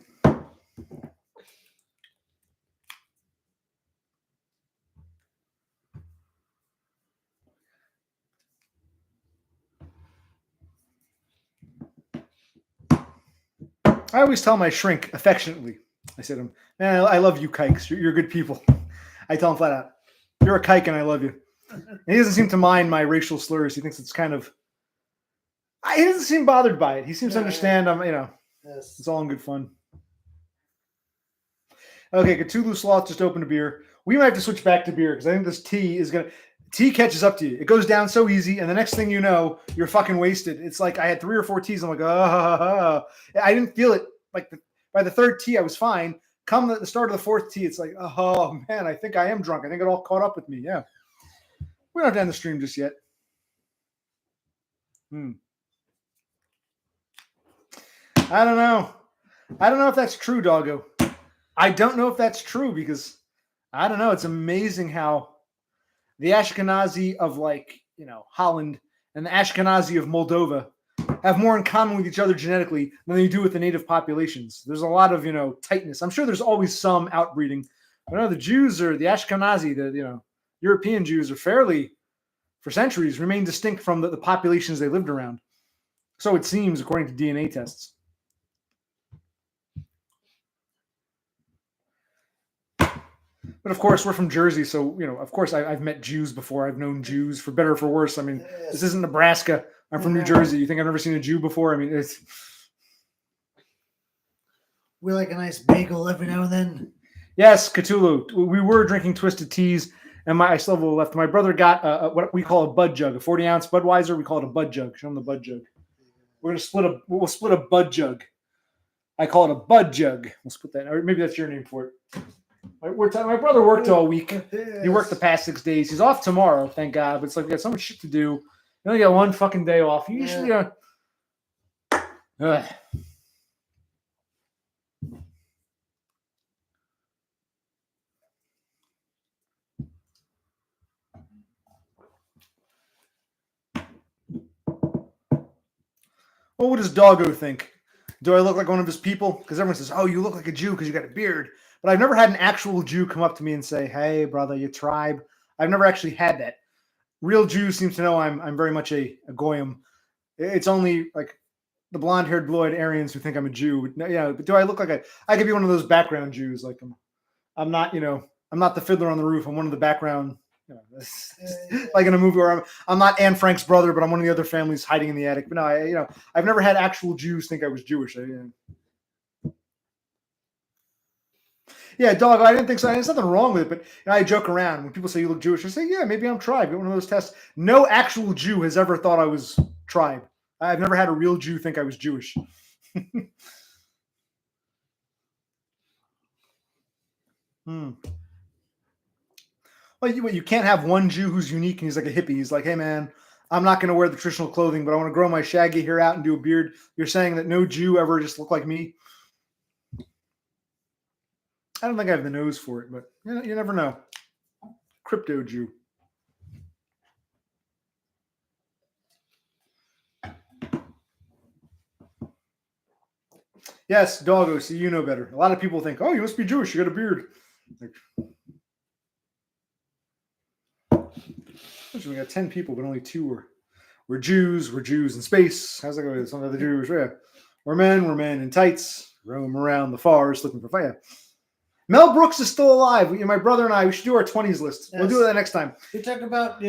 I always tell my shrink affectionately. I said, man, I love you, kikes. You're good people. I tell him flat out, you're a kike and I love you. And he doesn't seem to mind my racial slurs. He thinks it's kind of, he doesn't seem bothered by it. He seems to understand Yes. It's all in good fun. Okay, Cthulhu Sloth just opened a beer. We might have to switch back to beer because I think this tea catches up to you. It goes down so easy, and the next thing you know, you're fucking wasted. It's like I had 3 or 4 teas. I'm like, I didn't feel it. Like by the 3rd tea, I was fine. Come the start of the 4th tea, it's like, oh man, I think I am drunk. I think it all caught up with me. Yeah, we're not down the stream just yet. I don't know if that's true, Doggo. I don't know if that's true because I don't know. It's amazing how the Ashkenazi of Holland and the Ashkenazi of Moldova have more in common with each other genetically than they do with the native populations. There's a lot of, tightness. I'm sure there's always some outbreeding. But the Jews or the Ashkenazi, the European Jews are fairly, for centuries, remain distinct from the populations they lived around. So it seems, according to DNA tests. But of course, we're from Jersey, so of course, I've met Jews before. I've known Jews for better or for worse. I mean, This isn't Nebraska. I'm from New Jersey. You think I've never seen a Jew before? I mean, it's. We like a nice bagel every now and then. Yes, Cthulhu. We were drinking twisted teas, and I still have a little left. My brother got what we call a bud jug, a 40-ounce Budweiser. We call it a bud jug. Show him the bud jug. We'll split a bud jug. I call it a bud jug. We'll split that. Or maybe that's your name for it. My brother worked all week. He worked the past 6 days. He's off tomorrow, thank God. But it's like we got so much shit to do. You only got 1 fucking day off. You usually What does Doggo think? Do I look like one of his people? Because everyone says, oh, you look like a Jew because you got a beard. But I've never had an actual Jew come up to me and say, hey, brother, you tribe. I've never actually had that. Real Jews seem to know I'm very much a goyim. It's only like the blonde-haired, blue-eyed Aryans who think I'm a Jew. But do I look like I could be one of those background Jews? Like I'm not, I'm not the fiddler on the roof. I'm one of the background, like in a movie where I'm not Anne Frank's brother, but I'm one of the other families hiding in the attic. But no, I've never had actual Jews think I was Jewish. Yeah, dog. I didn't think so. There's nothing wrong with it, but I joke around when people say you look Jewish. I say, yeah, maybe I'm tribe. Get one of those tests. No actual Jew has ever thought I was tribe. I've never had a real Jew think I was Jewish. Well, you can't have one Jew who's unique and he's like a hippie. He's like, hey, man, I'm not going to wear the traditional clothing, but I want to grow my shaggy hair out and do a beard. You're saying that no Jew ever just looked like me? I don't think I have the nose for it, but you never know. Crypto Jew. Yes, doggo. See, you know better. A lot of people think, oh, you must be Jewish. You got a beard. We got 10 people, but only 2 were Jews. We're Jews in space. How's that going? Some of the Jews. Yeah. We're men in tights. Roam around the forest looking for fire. Mel Brooks is still alive. My brother and I, we should do our 20s list. We'll do Yes. that next time. We talk about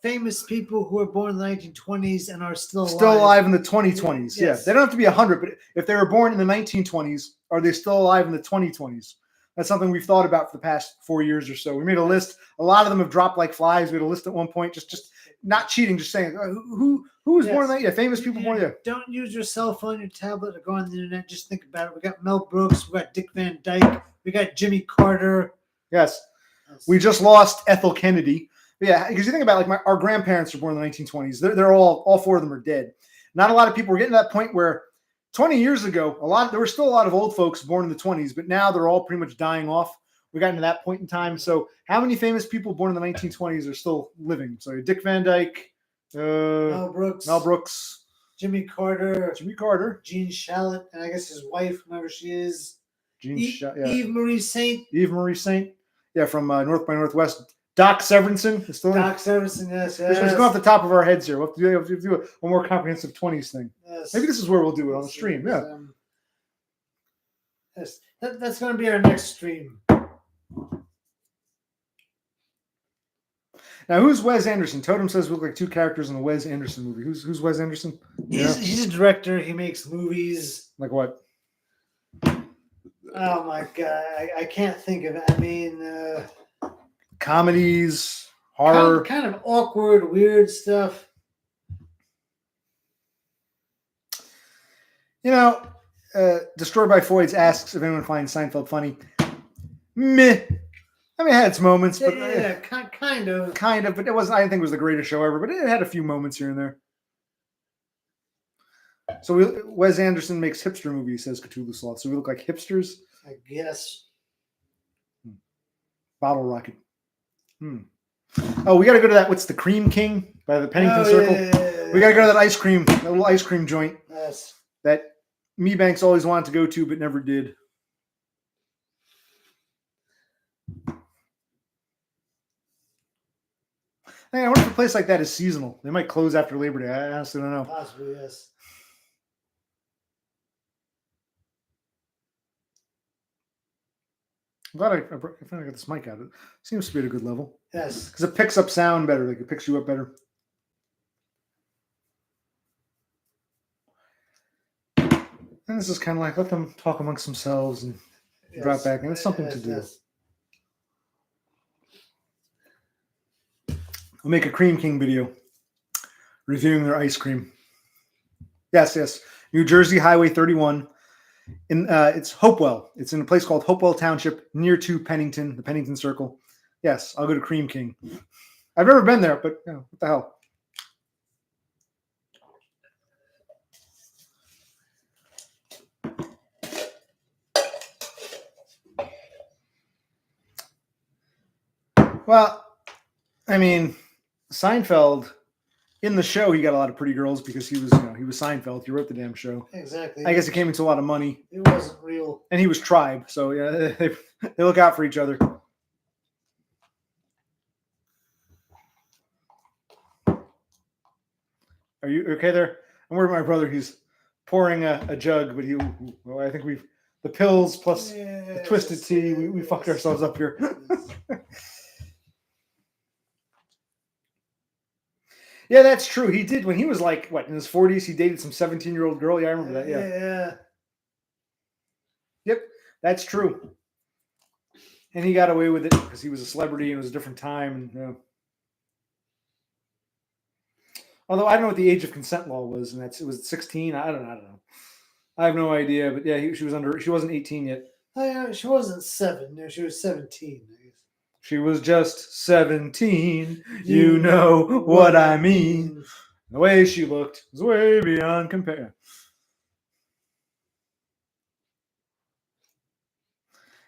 famous people who were born in the 1920s and are still alive. Still alive in the 2020s. Yes. Yeah, they don't have to be 100, but if they were born in the 1920s, are they still alive in the 2020s? That's something we've thought about for the past 4 years or so. We made a list. A lot of them have dropped like flies. We had a list at one point, just not cheating, just saying who was born in that? Yeah, famous people born there. Don't use your cell phone, your tablet, or go on the internet. Just think about it. We got Mel Brooks. We got Dick Van Dyke. We got Jimmy Carter. Yes. We just lost Ethel Kennedy. Yeah, because you think about our grandparents were born in the 1920s. They're all four of them are dead. Not a lot of people. We're getting to that point where 20 years ago, there were still a lot of old folks born in the 20s, but now they're all pretty much dying off. We got into that point in time. So how many famous people born in the 1920s are still living? So Dick Van Dyke, Mel Brooks, Jimmy Carter, Jean Shalit, and I guess his wife, whoever she is, Eve Marie Saint. Yeah, from North by Northwest. Doc Severinsen is still Doc Severinsen, yes. Let's go off the top of our heads here. We'll have to do a more comprehensive 20s thing. Yes. Maybe this is where we'll do it on the stream. Yeah. Yes, that's going to be our next stream. Now, who's Wes Anderson? Totem says we look like two characters in a Wes Anderson movie. Who's Wes Anderson? He's a director. He makes movies. Like what? Oh my god, I can't think of it. I mean, comedies, horror, kind of awkward, weird stuff. Destroyed by Floyd's asks if anyone finds Seinfeld funny. Meh. I mean, it had its moments, but kind of, but it wasn't. I didn't think it was the greatest show ever, but it had a few moments here and there. So Wes Anderson makes hipster movies, says Cthulhu Sloth. So we look like hipsters, I guess. Bottle Rocket. Oh, we got to go to that. What's the Cream King by the Pennington Circle? Yeah. We got to go to that little ice cream joint. Yes. That Me Banks always wanted to go to, but never did. Hey, I wonder if a place like that is seasonal. They might close after Labor Day. I honestly don't know. Possibly, yes. I'm glad I finally got this mic out. It seems to be at a good level. Yes. Because it picks up sound better. Like it picks you up better. And this is kind of like let them talk amongst themselves and drop back. And it's something to do. Yes. We'll make a Cream King video reviewing their ice cream. Yes. New Jersey Highway 31. It's Hopewell. It's in a place called Hopewell Township, near to Pennington, the Pennington Circle. Yes, I'll go to Cream King. I've never been there, but what the hell? Well, I mean, Seinfeld, in the show, he got a lot of pretty girls because he was Seinfeld. He wrote the damn show. Exactly. I guess it came into a lot of money. It wasn't real. And he was Tribe, so yeah, they look out for each other. Are you okay there? I'm worried my brother. He's pouring a jug, but I think the pills plus the twisted tea. We fucked ourselves up here. Yeah, that's true. He did when he was like in his 40s. He dated some 17-year-old girl. Yeah, I remember that. Yeah. Yep, that's true. And he got away with it because he was a celebrity and it was a different time. And although I don't know what the age of consent law was, and it was 16. I don't know. I have no idea. But yeah, she wasn't 18 yet. She wasn't 7. No, she was 17. I guess. She was just 17. You know what I mean. The way she looked was way beyond compare.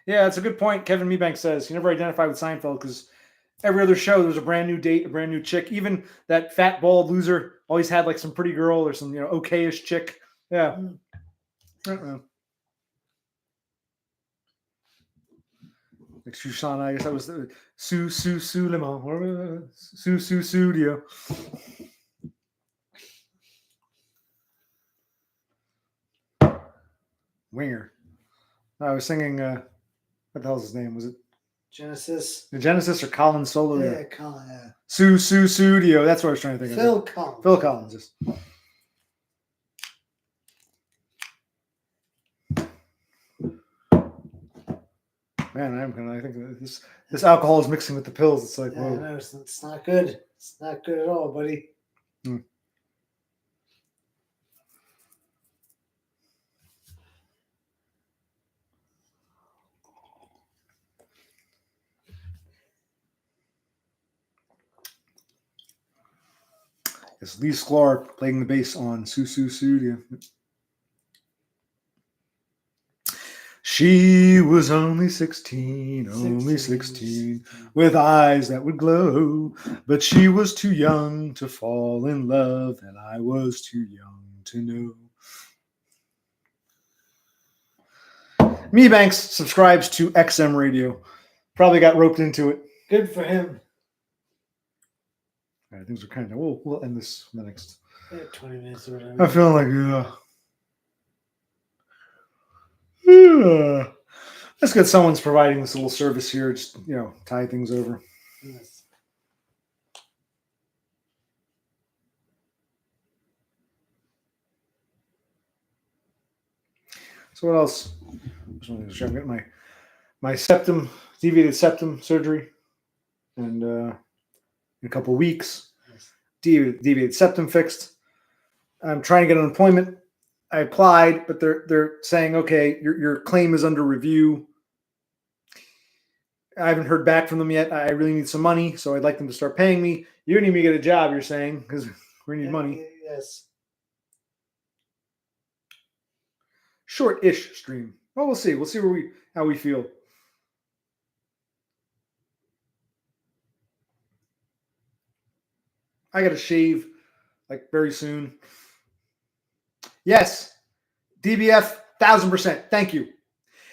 Yeah, that's a good point. Kevin Mebank says he never identified with Seinfeld because every other show there was a brand new date, a brand new chick. Even that fat bald loser always had like some pretty girl or some okayish chick. Yeah. I don't know. Like Shoshana, I guess that was Sue Lemon. Sue Studio. Winger. I was singing What the hell's his name? Was it Genesis. the Genesis or Colin Solo? Yeah, Colin. Yeah. Studio. That's what I was trying to think Phil of. Collins. Phil Collins. Yes. Man, I think this alcohol is mixing with the pills. It's like, Yeah, whoa. no, it's not good. It's not good at all, buddy. It's Lee Sklar playing the bass on Studio. She was only 16, with eyes that would glow, but she was too young to fall in love, and I was too young to know. Me Banks subscribes to XM Radio. Probably got roped into it. Good for him. All right, things are kind of. We'll end this in the next. 20 minutes or whatever. I feel like yeah. That's good. Someone's providing this little service here. Just tie things over. Yes. So what else? I'm getting my septum, deviated septum surgery, and in a couple of weeks, deviated septum fixed. I'm trying to get unemployment. I applied, but they're saying, okay, your claim is under review. I haven't heard back from them yet. I really need some money, so I'd like them to start paying me. You don't need me to get a job, you're saying, because we need money. Yes. Short-ish stream. Well, we'll see. We'll see how we feel. I got to shave like very soon. Yes, DBF, 1,000%. Thank you.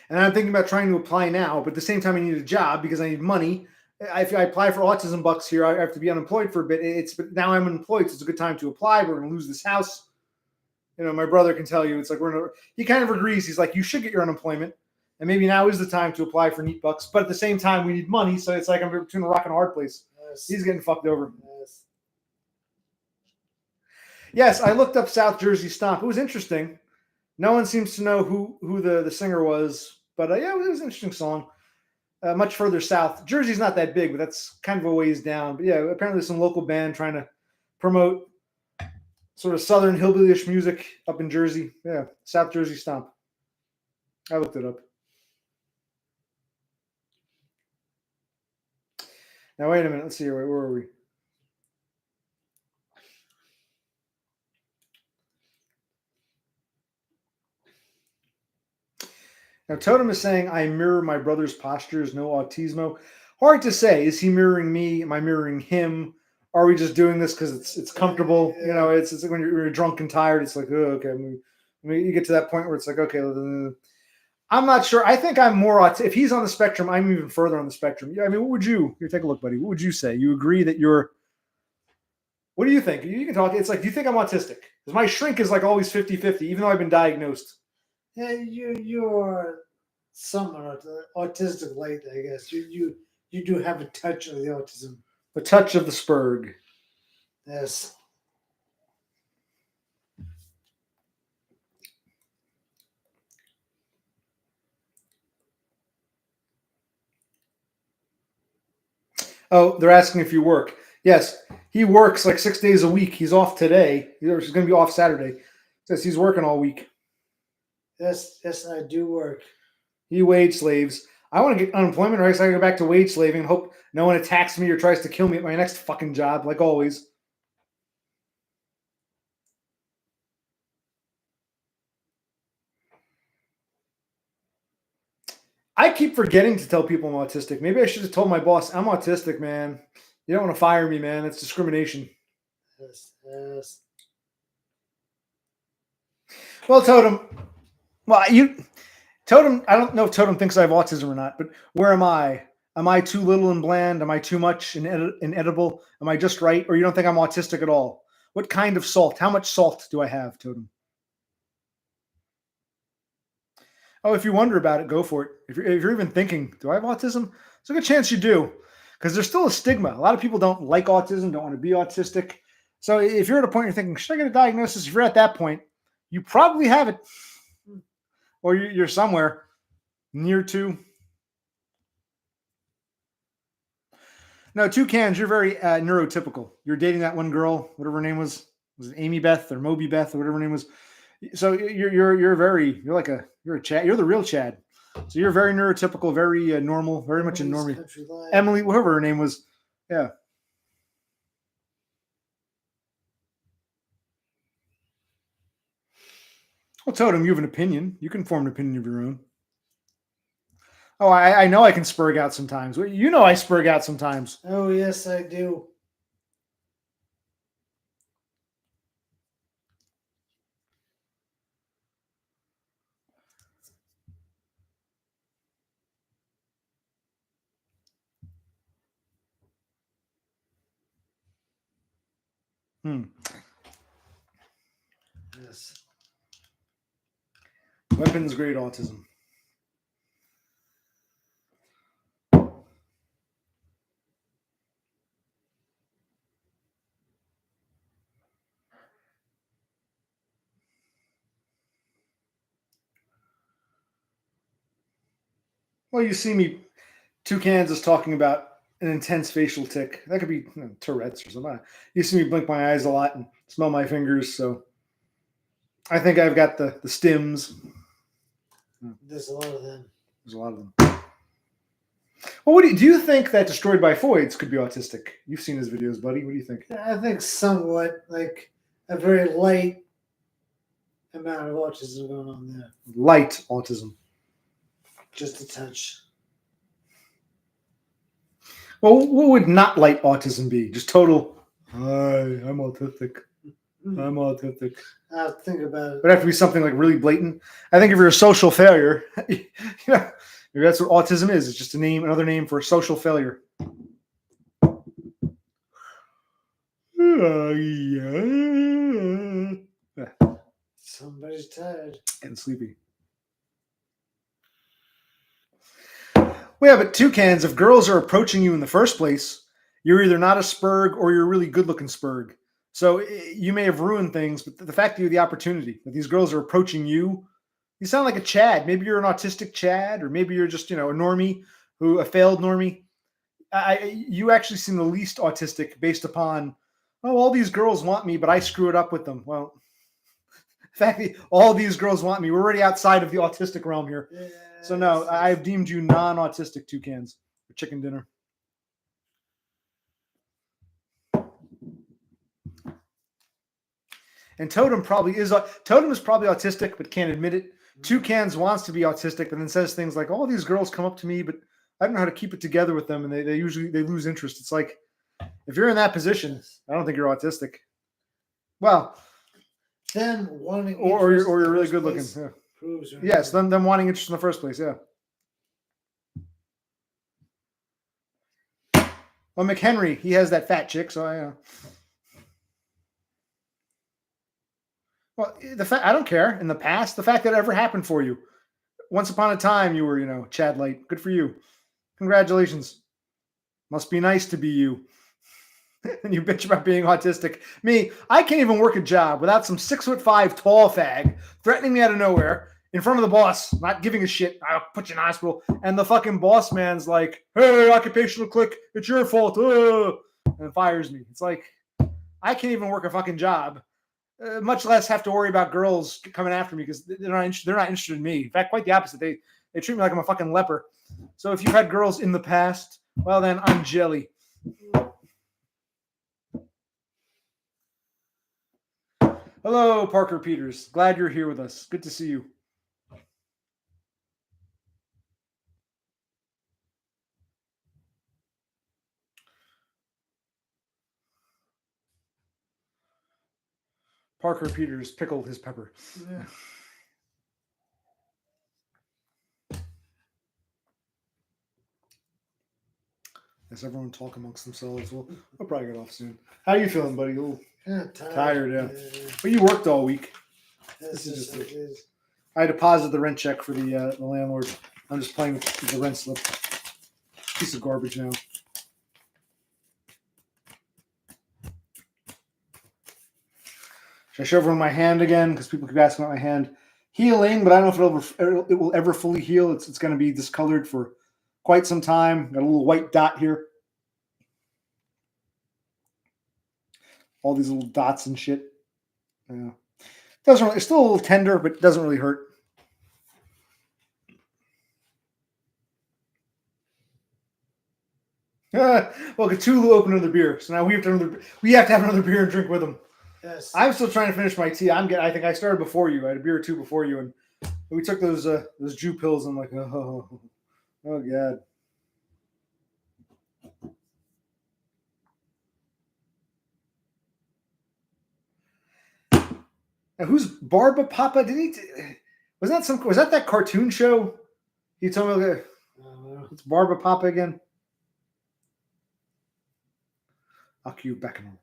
And I'm thinking about trying to apply now, but at the same time, I need a job because I need money. If I apply for autism bucks here, I have to be unemployed for a bit. But now I'm unemployed, so it's a good time to apply. We're going to lose this house. My brother can tell you, it's like he kind of agrees. He's like, you should get your unemployment, and maybe now is the time to apply for neat bucks. But at the same time, we need money, so it's like I'm between a rock and a hard place. Yes. He's getting fucked over. Yes. Yes, I looked up South Jersey Stomp. It was interesting. No one seems to know who the singer was, but yeah, it was an interesting song. Much further south. Jersey's not that big, but that's kind of a ways down. But yeah, apparently some local band trying to promote sort of southern hillbillyish music up in Jersey. Yeah, South Jersey Stomp. I looked it up. Now wait a minute. Let's see. Where are we? Now, Totem is saying, I mirror my brother's postures, no autismo. Hard to say. Is he mirroring me? Am I mirroring him? Are we just doing this because it's comfortable? Yeah. It's like when you're drunk and tired, it's like, oh, okay. You get to that point where it's like, okay, I'm not sure. I think I'm more if he's on the spectrum, I'm even further on the spectrum. Yeah, I mean, what would you? Here, take a look, buddy. What would you say? You agree that you're? What do you think? You can talk. It's like, do you think I'm autistic? Because my shrink is like always 50-50, even though I've been diagnosed. Yeah, you're somewhat autistic light, I guess. You do have a touch of the autism. The touch of the Spurg. Yes. Oh, they're asking if you work. Yes, he works like 6 days a week. He's off today. He's going to be off Saturday. Says he's working all week. Yes, I do work. He wage slaves. I want to get unemployment, right? So I can go back to wage slaving and hope no one attacks me or tries to kill me at my next fucking job, like always. I keep forgetting to tell people I'm autistic. Maybe I should have told my boss, I'm autistic, man. You don't want to fire me, man. It's discrimination. Yes. Well, Totem. Well, Totem, I don't know if Totem thinks I have autism or not, but where am I? Am I too little and bland? Am I too much and inedible? Am I just right? Or you don't think I'm autistic at all? What kind of salt? How much salt do I have, Totem? Oh, if you wonder about it, go for it. If you're even thinking, do I have autism? There's a good chance you do, because there's still a stigma. A lot of people don't like autism, don't want to be autistic. So if you're at a point you're thinking, should I get a diagnosis? If you're at that point, you probably have it, or you're somewhere near to. No, Toucans, you're very neurotypical. You're dating that one girl, whatever her name was it Amy Beth or Moby Beth or whatever her name was? So you're a Chad. You're the real Chad. So you're very neurotypical, very normal, very much a normie. Emily, whoever her name was, yeah. Well, Totem, you have an opinion. You can form an opinion of your own. Oh, I know I can spurg out sometimes. You know I spurg out sometimes. Oh, yes, I do. Yes. Weapons grade autism. Well, you see me, Toucans is talking about an intense facial tick. That could be Tourette's or something. You see me blink my eyes a lot and smell my fingers, so I think I've got the stims. There's a lot of them. There's a lot of them. Well, do you think that Destroyed by Foids could be autistic? You've seen his videos, buddy. What do you think? I think somewhat, like a very light amount of autism going on there. Light autism. Just a touch. Well, what would not light autism be? Just total, hi, I'm autistic. I'm autistic. I'll think about it. But it have to be something like really blatant. I think if you're a social failure, maybe that's what autism is. It's just another name for social failure. Somebody's tired. Getting sleepy. Well, yeah, but Toucans, if girls are approaching you in the first place, you're either not a spurg or you're a really good-looking spurg. So you may have ruined things, but the fact that you have the opportunity, that these girls are approaching you, you sound like a Chad. Maybe you're an autistic Chad, or maybe you're just, a normie, a failed normie. You actually seem the least autistic based upon, all these girls want me, but I screw it up with them. Well, the fact that all these girls want me, we're already outside of the autistic realm here. Yeah, so no, I've deemed you non-autistic Toucans for chicken dinner. And Totem is probably autistic, but can't admit it. Toucans wants to be autistic, but then says things like, "All these girls come up to me, but I don't know how to keep it together with them," and they usually lose interest. It's like, if you're in that position, I don't think you're autistic. Well, then wanting or you're really good looking. Yeah. Yes, them wanting interest in the first place. Yeah. Well, McHenry, he has that fat chick, so Well, I don't care. In the past, the fact that it ever happened for you. Once upon a time, you were, Chad Light. Good for you. Congratulations. Must be nice to be you. And you bitch about being autistic. Me, I can't even work a job without some 6'5" tall fag threatening me out of nowhere in front of the boss, not giving a shit. I'll put you in hospital. And the fucking boss man's like, "Hey, occupational click, it's your fault." And fires me. It's like, I can't even work a fucking job. Much less have to worry about girls coming after me because they're not interested in me. In fact, quite the opposite. They treat me like I'm a fucking leper. So if you've had girls in the past, well then I'm jelly. Hello, Parker Peters. Glad you're here with us. Good to see you. Parker Peters pickled his pepper. Yeah. As everyone talk amongst themselves. We'll probably get off soon. How you feeling, buddy? Yeah, tired, yeah. But you worked all week. This is I deposited the rent check for the landlord. I'm just playing with the rent slip. Piece of garbage now. Should I show everyone my hand again? Because people keep asking about my hand. Healing, but I don't know if it will ever fully heal. It's going to be discolored for quite some time. Got a little white dot here. All these little dots and shit. Yeah. Doesn't really, it's still a little tender, but it doesn't really hurt. Well, Cthulhu opened another beer, so now we have to have another beer and drink with him. Yes. I'm still trying to finish my tea. I think I started before you. I had a beer or two before you, and we took those Jew pills. And I'm like, oh god. Now, who's Barba Papa? Was that cartoon show? You told me it's Barba Papa again. I'll cue back in.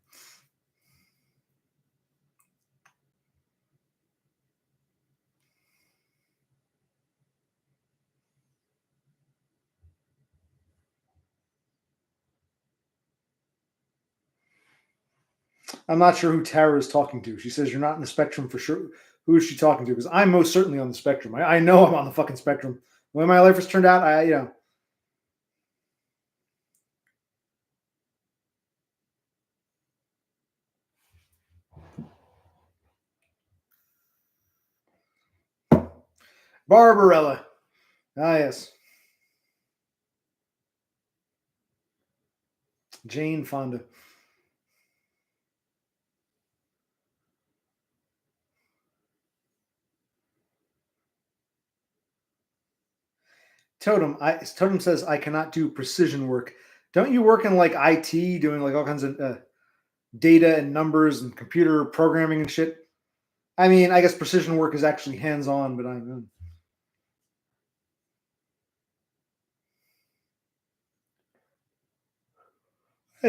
I'm not sure who Tara is talking to. She says you're not in the spectrum for sure. Who is she talking to? Because I'm most certainly on the spectrum. I know I'm on the fucking spectrum. The way my life has turned out, Barbarella. Ah, yes. Jane Fonda. Totem says I cannot do precision work. Don't you work in like IT, doing like all kinds of data and numbers and computer programming and shit? I mean, I guess precision work is actually hands-on, but I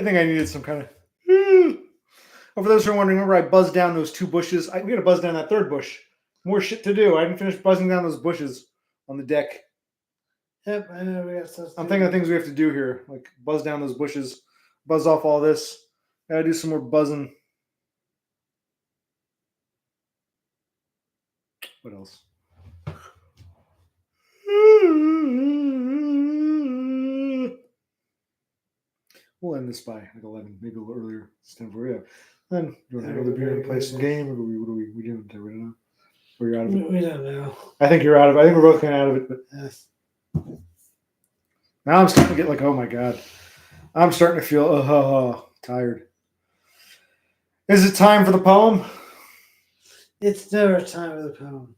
think I needed some kind of. Oh, for those who are wondering, remember I buzzed down those 2 bushes? We got to buzz down that 3rd bush. More shit to do. I didn't finish buzzing down those bushes on the deck. Yep, I know we got stuff. I'm thinking of things we have to do here, like buzz down those bushes, buzz off all this. Gotta do some more buzzing. What else? We'll end this by like 11, maybe a little earlier. It's 10:40. Yeah. Then you want to have another beer and play some game, or what are we doing? We don't know. Or you're out of it? We don't know. I think you're out of it. I think we're both kind of out of it. But Yes. now I'm starting to get like, oh my god, I'm starting to feel tired. Is it time for the poem? It's never time for the poem.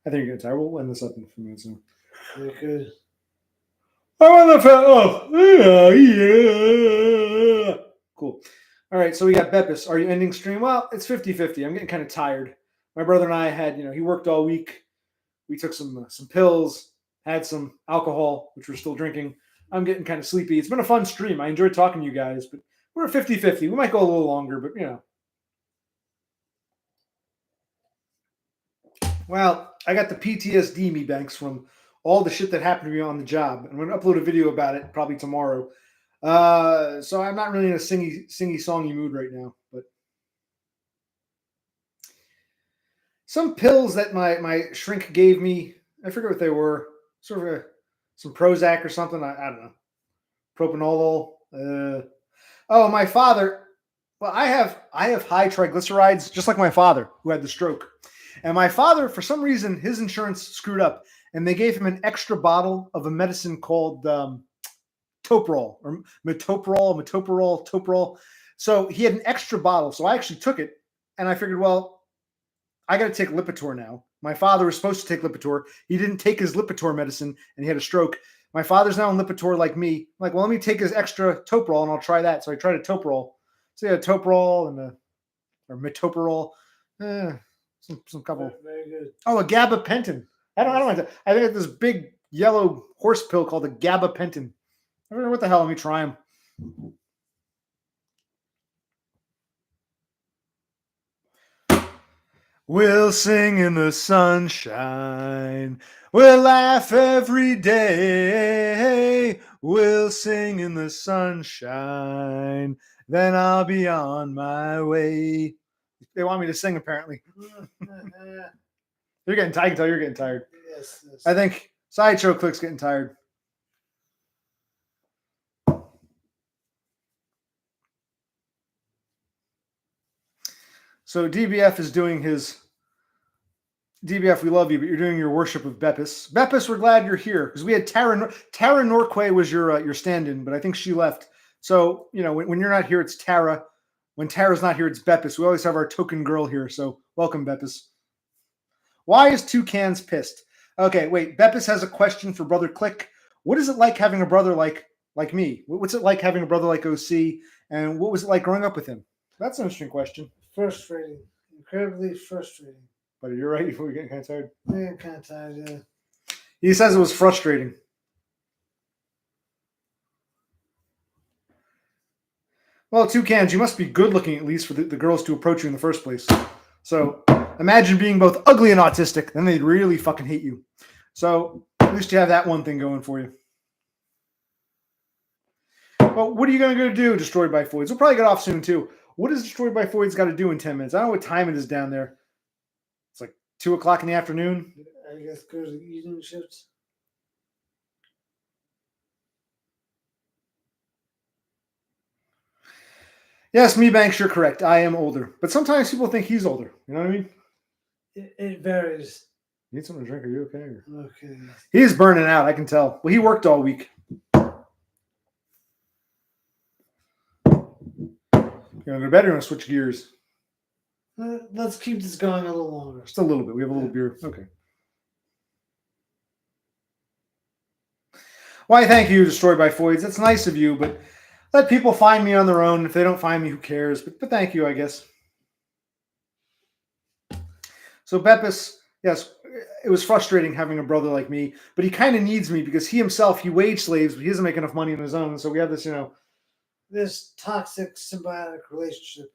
I think you're getting tired. We'll end this up in a few minutes now. Very good. I want the yeah. Cool. All right, so we got Beppis. Are you ending stream? Well, it's 50-50. I'm getting kind of tired. My brother and I had, he worked all week. We took some pills, had some alcohol, which we're still drinking. I'm getting kind of sleepy. It's been a fun stream. I enjoyed talking to you guys, but we're 50-50. We might go a little longer, but Well, I got the PTSD, me banks, from all the shit that happened to me on the job. I'm going to upload a video about it probably tomorrow. So I'm not really in a singy songy mood right now, but some pills that my shrink gave me, I forget what they were, sort of some Prozac or something. I don't know. Propanolol. My father, well, I have high triglycerides, just like my father who had the stroke. And my father, for some reason, his insurance screwed up, and they gave him an extra bottle of a medicine called Toprol or Metoprolol. So he had an extra bottle. So I actually took it, and I figured, well, I got to take Lipitor now. My father was supposed to take Lipitor. He didn't take his Lipitor medicine, and he had a stroke. My father's now on Lipitor like me. I'm like, well, let me take his extra Toprol, and I'll try that. So I tried a Toprol. So yeah, Toprol and or Metoprolol. Some couple. Very good. Oh, a gabapentin. I don't know. I think it's this big yellow horse pill called a gabapentin. I don't know what the hell. Let me try them. We'll sing in the sunshine. We'll laugh every day. We'll sing in the sunshine. Then I'll be on my way. They want me to sing, apparently. You're getting tired. I can tell you're getting tired. Yes, yes. I think Sideshow Click's getting tired. So DBF is doing his DBF. We love you, but you're doing your worship of Beppis. Beppis, we're glad you're here because we had Tara Norquay was your stand-in, but I think she left. So when you're not here, it's Tara. When Tara's not here, it's Beppis. We always have our token girl here. So welcome, Beppis. Why is Toucans pissed? Okay, wait. Beppis has a question for Brother Click. What is it like having a brother like me? What's it like having a brother like OC? And what was it like growing up with him? That's an interesting question. Frustrating. Incredibly frustrating. But you're right. Before we get kind of tired. Yeah, I'm kind of tired. Yeah. He says it was frustrating. Well, Toucans, you must be good looking at least for the girls to approach you in the first place. So imagine being both ugly and autistic. Then they'd really fucking hate you. So at least you have that one thing going for you. Well, what are you going to go do, Destroyed by Foids? We'll probably get off soon, too. What does Destroyed by Foids got to do in 10 minutes? I don't know what time it is down there. It's like 2 o'clock in the afternoon. I guess go to the evening shifts. Yes, me, Banks, you're correct. I am older. But sometimes people think he's older. You know what I mean? It varies. You need something to drink? Are you okay? Okay. He's burning out. I can tell. Well, he worked all week. You know, better to switch gears. Let's keep this going a little longer. Just a little bit. We have a little beer. Okay. Why, thank you, Destroyed by Foids. That's nice of you, but let people find me on their own. If they don't find me, who cares? But thank you, I guess. So Beppis, yes, it was frustrating having a brother like me, but he kind of needs me because he wage slaves, but he doesn't make enough money on his own. So we have this, this toxic symbiotic relationship.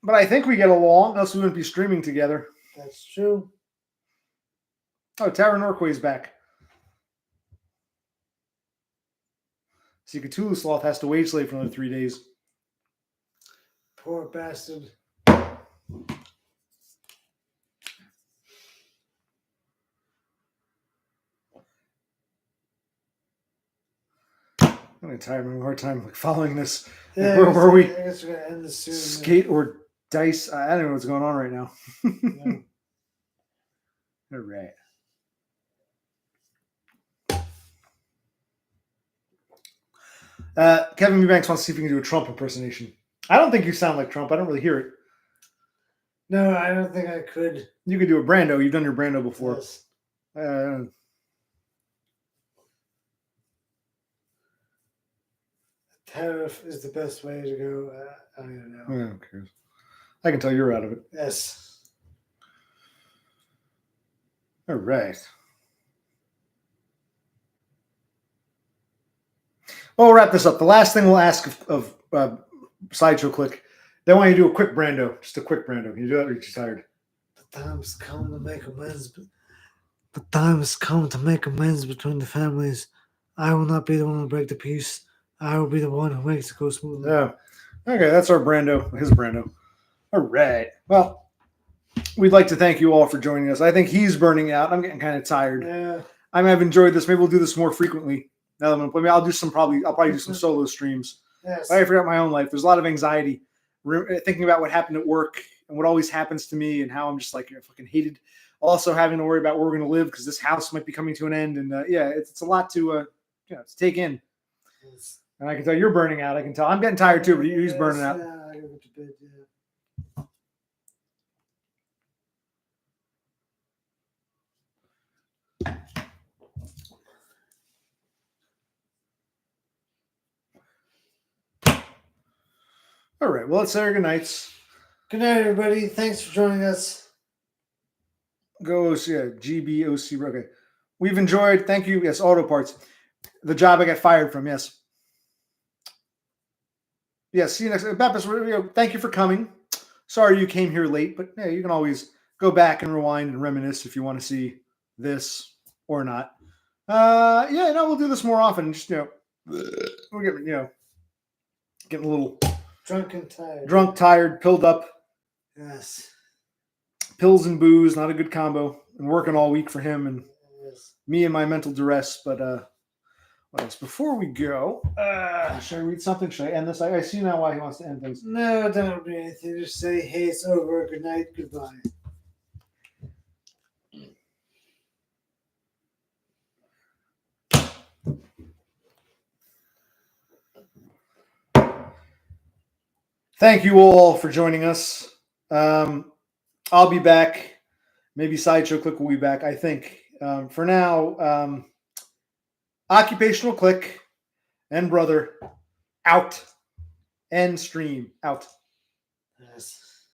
But I think we get along, else we wouldn't be streaming together. That's true. Oh, Tara Norquay's back. See, Cthulhu Sloth has to wage slave for another 3 days. Poor bastard. I'm tired. I'm having a hard time following this. Yeah, Where were we? I guess we're gonna end this soon. Skate or dice? I don't know what's going on right now. Yeah. All right. Kevin Eubanks wants to see if we can do a Trump impersonation. I don't think you sound like Trump. I don't really hear it. No, I don't think I could. You could do a Brando. You've done your Brando before. Yes. Tariff is the best way to go. I don't know. Who cares? I can tell you're out of it. Yes. All right. Well, we'll wrap this up. The last thing we'll ask of Sideshow Click, they want you to do a quick Brando. Just a quick Brando. Can you do that or you're tired? The time's come to make amends. The time has come to make amends between the families. I will not be the one to break the peace. I will be the one who makes it go smoothly. Yeah. Okay, that's our Brando. His Brando. All right. Well, we'd like to thank you all for joining us. I think he's burning out. I'm getting kind of tired. Yeah. I've enjoyed this. Maybe we'll do this more frequently. Now that I'm gonna play, I'll probably do some solo streams. Yes. I forgot my own life. There's a lot of anxiety thinking about what happened at work and what always happens to me and how I'm just like fucking hated. Also having to worry about where we're going to live because this house might be coming to an end. And it's a lot to take in. Yes. And I can tell you're burning out. I can tell I'm getting tired too, but he's burning out. Yeah, I gotta go to bed. Yeah. All right. Well, let's say our good nights. Good night, everybody. Thanks for joining us. Go see GBOC. Okay. We've enjoyed. Thank you. Yes, Auto Parts. The job I got fired from. Yes. Yes. See you next. Baptist. Thank you for coming. Sorry you came here late, but yeah, you can always go back and rewind and reminisce if you want to see this or not. Yeah, no, we'll do this more often. Just we're getting a little drunk, tired, pilled up. Yes. Pills and booze, not a good combo. And working all week for him and me and my mental duress. But what else? Before we go, should I read something? Should I end this? I see now why he wants to end things. No, don't do anything. Just say, hey, it's over. Good night. Goodbye. Thank you all for joining us. I'll be back. Maybe Sideshow Click will be back, I think. For now, Occupational Click and Brother out. End stream out. Yes.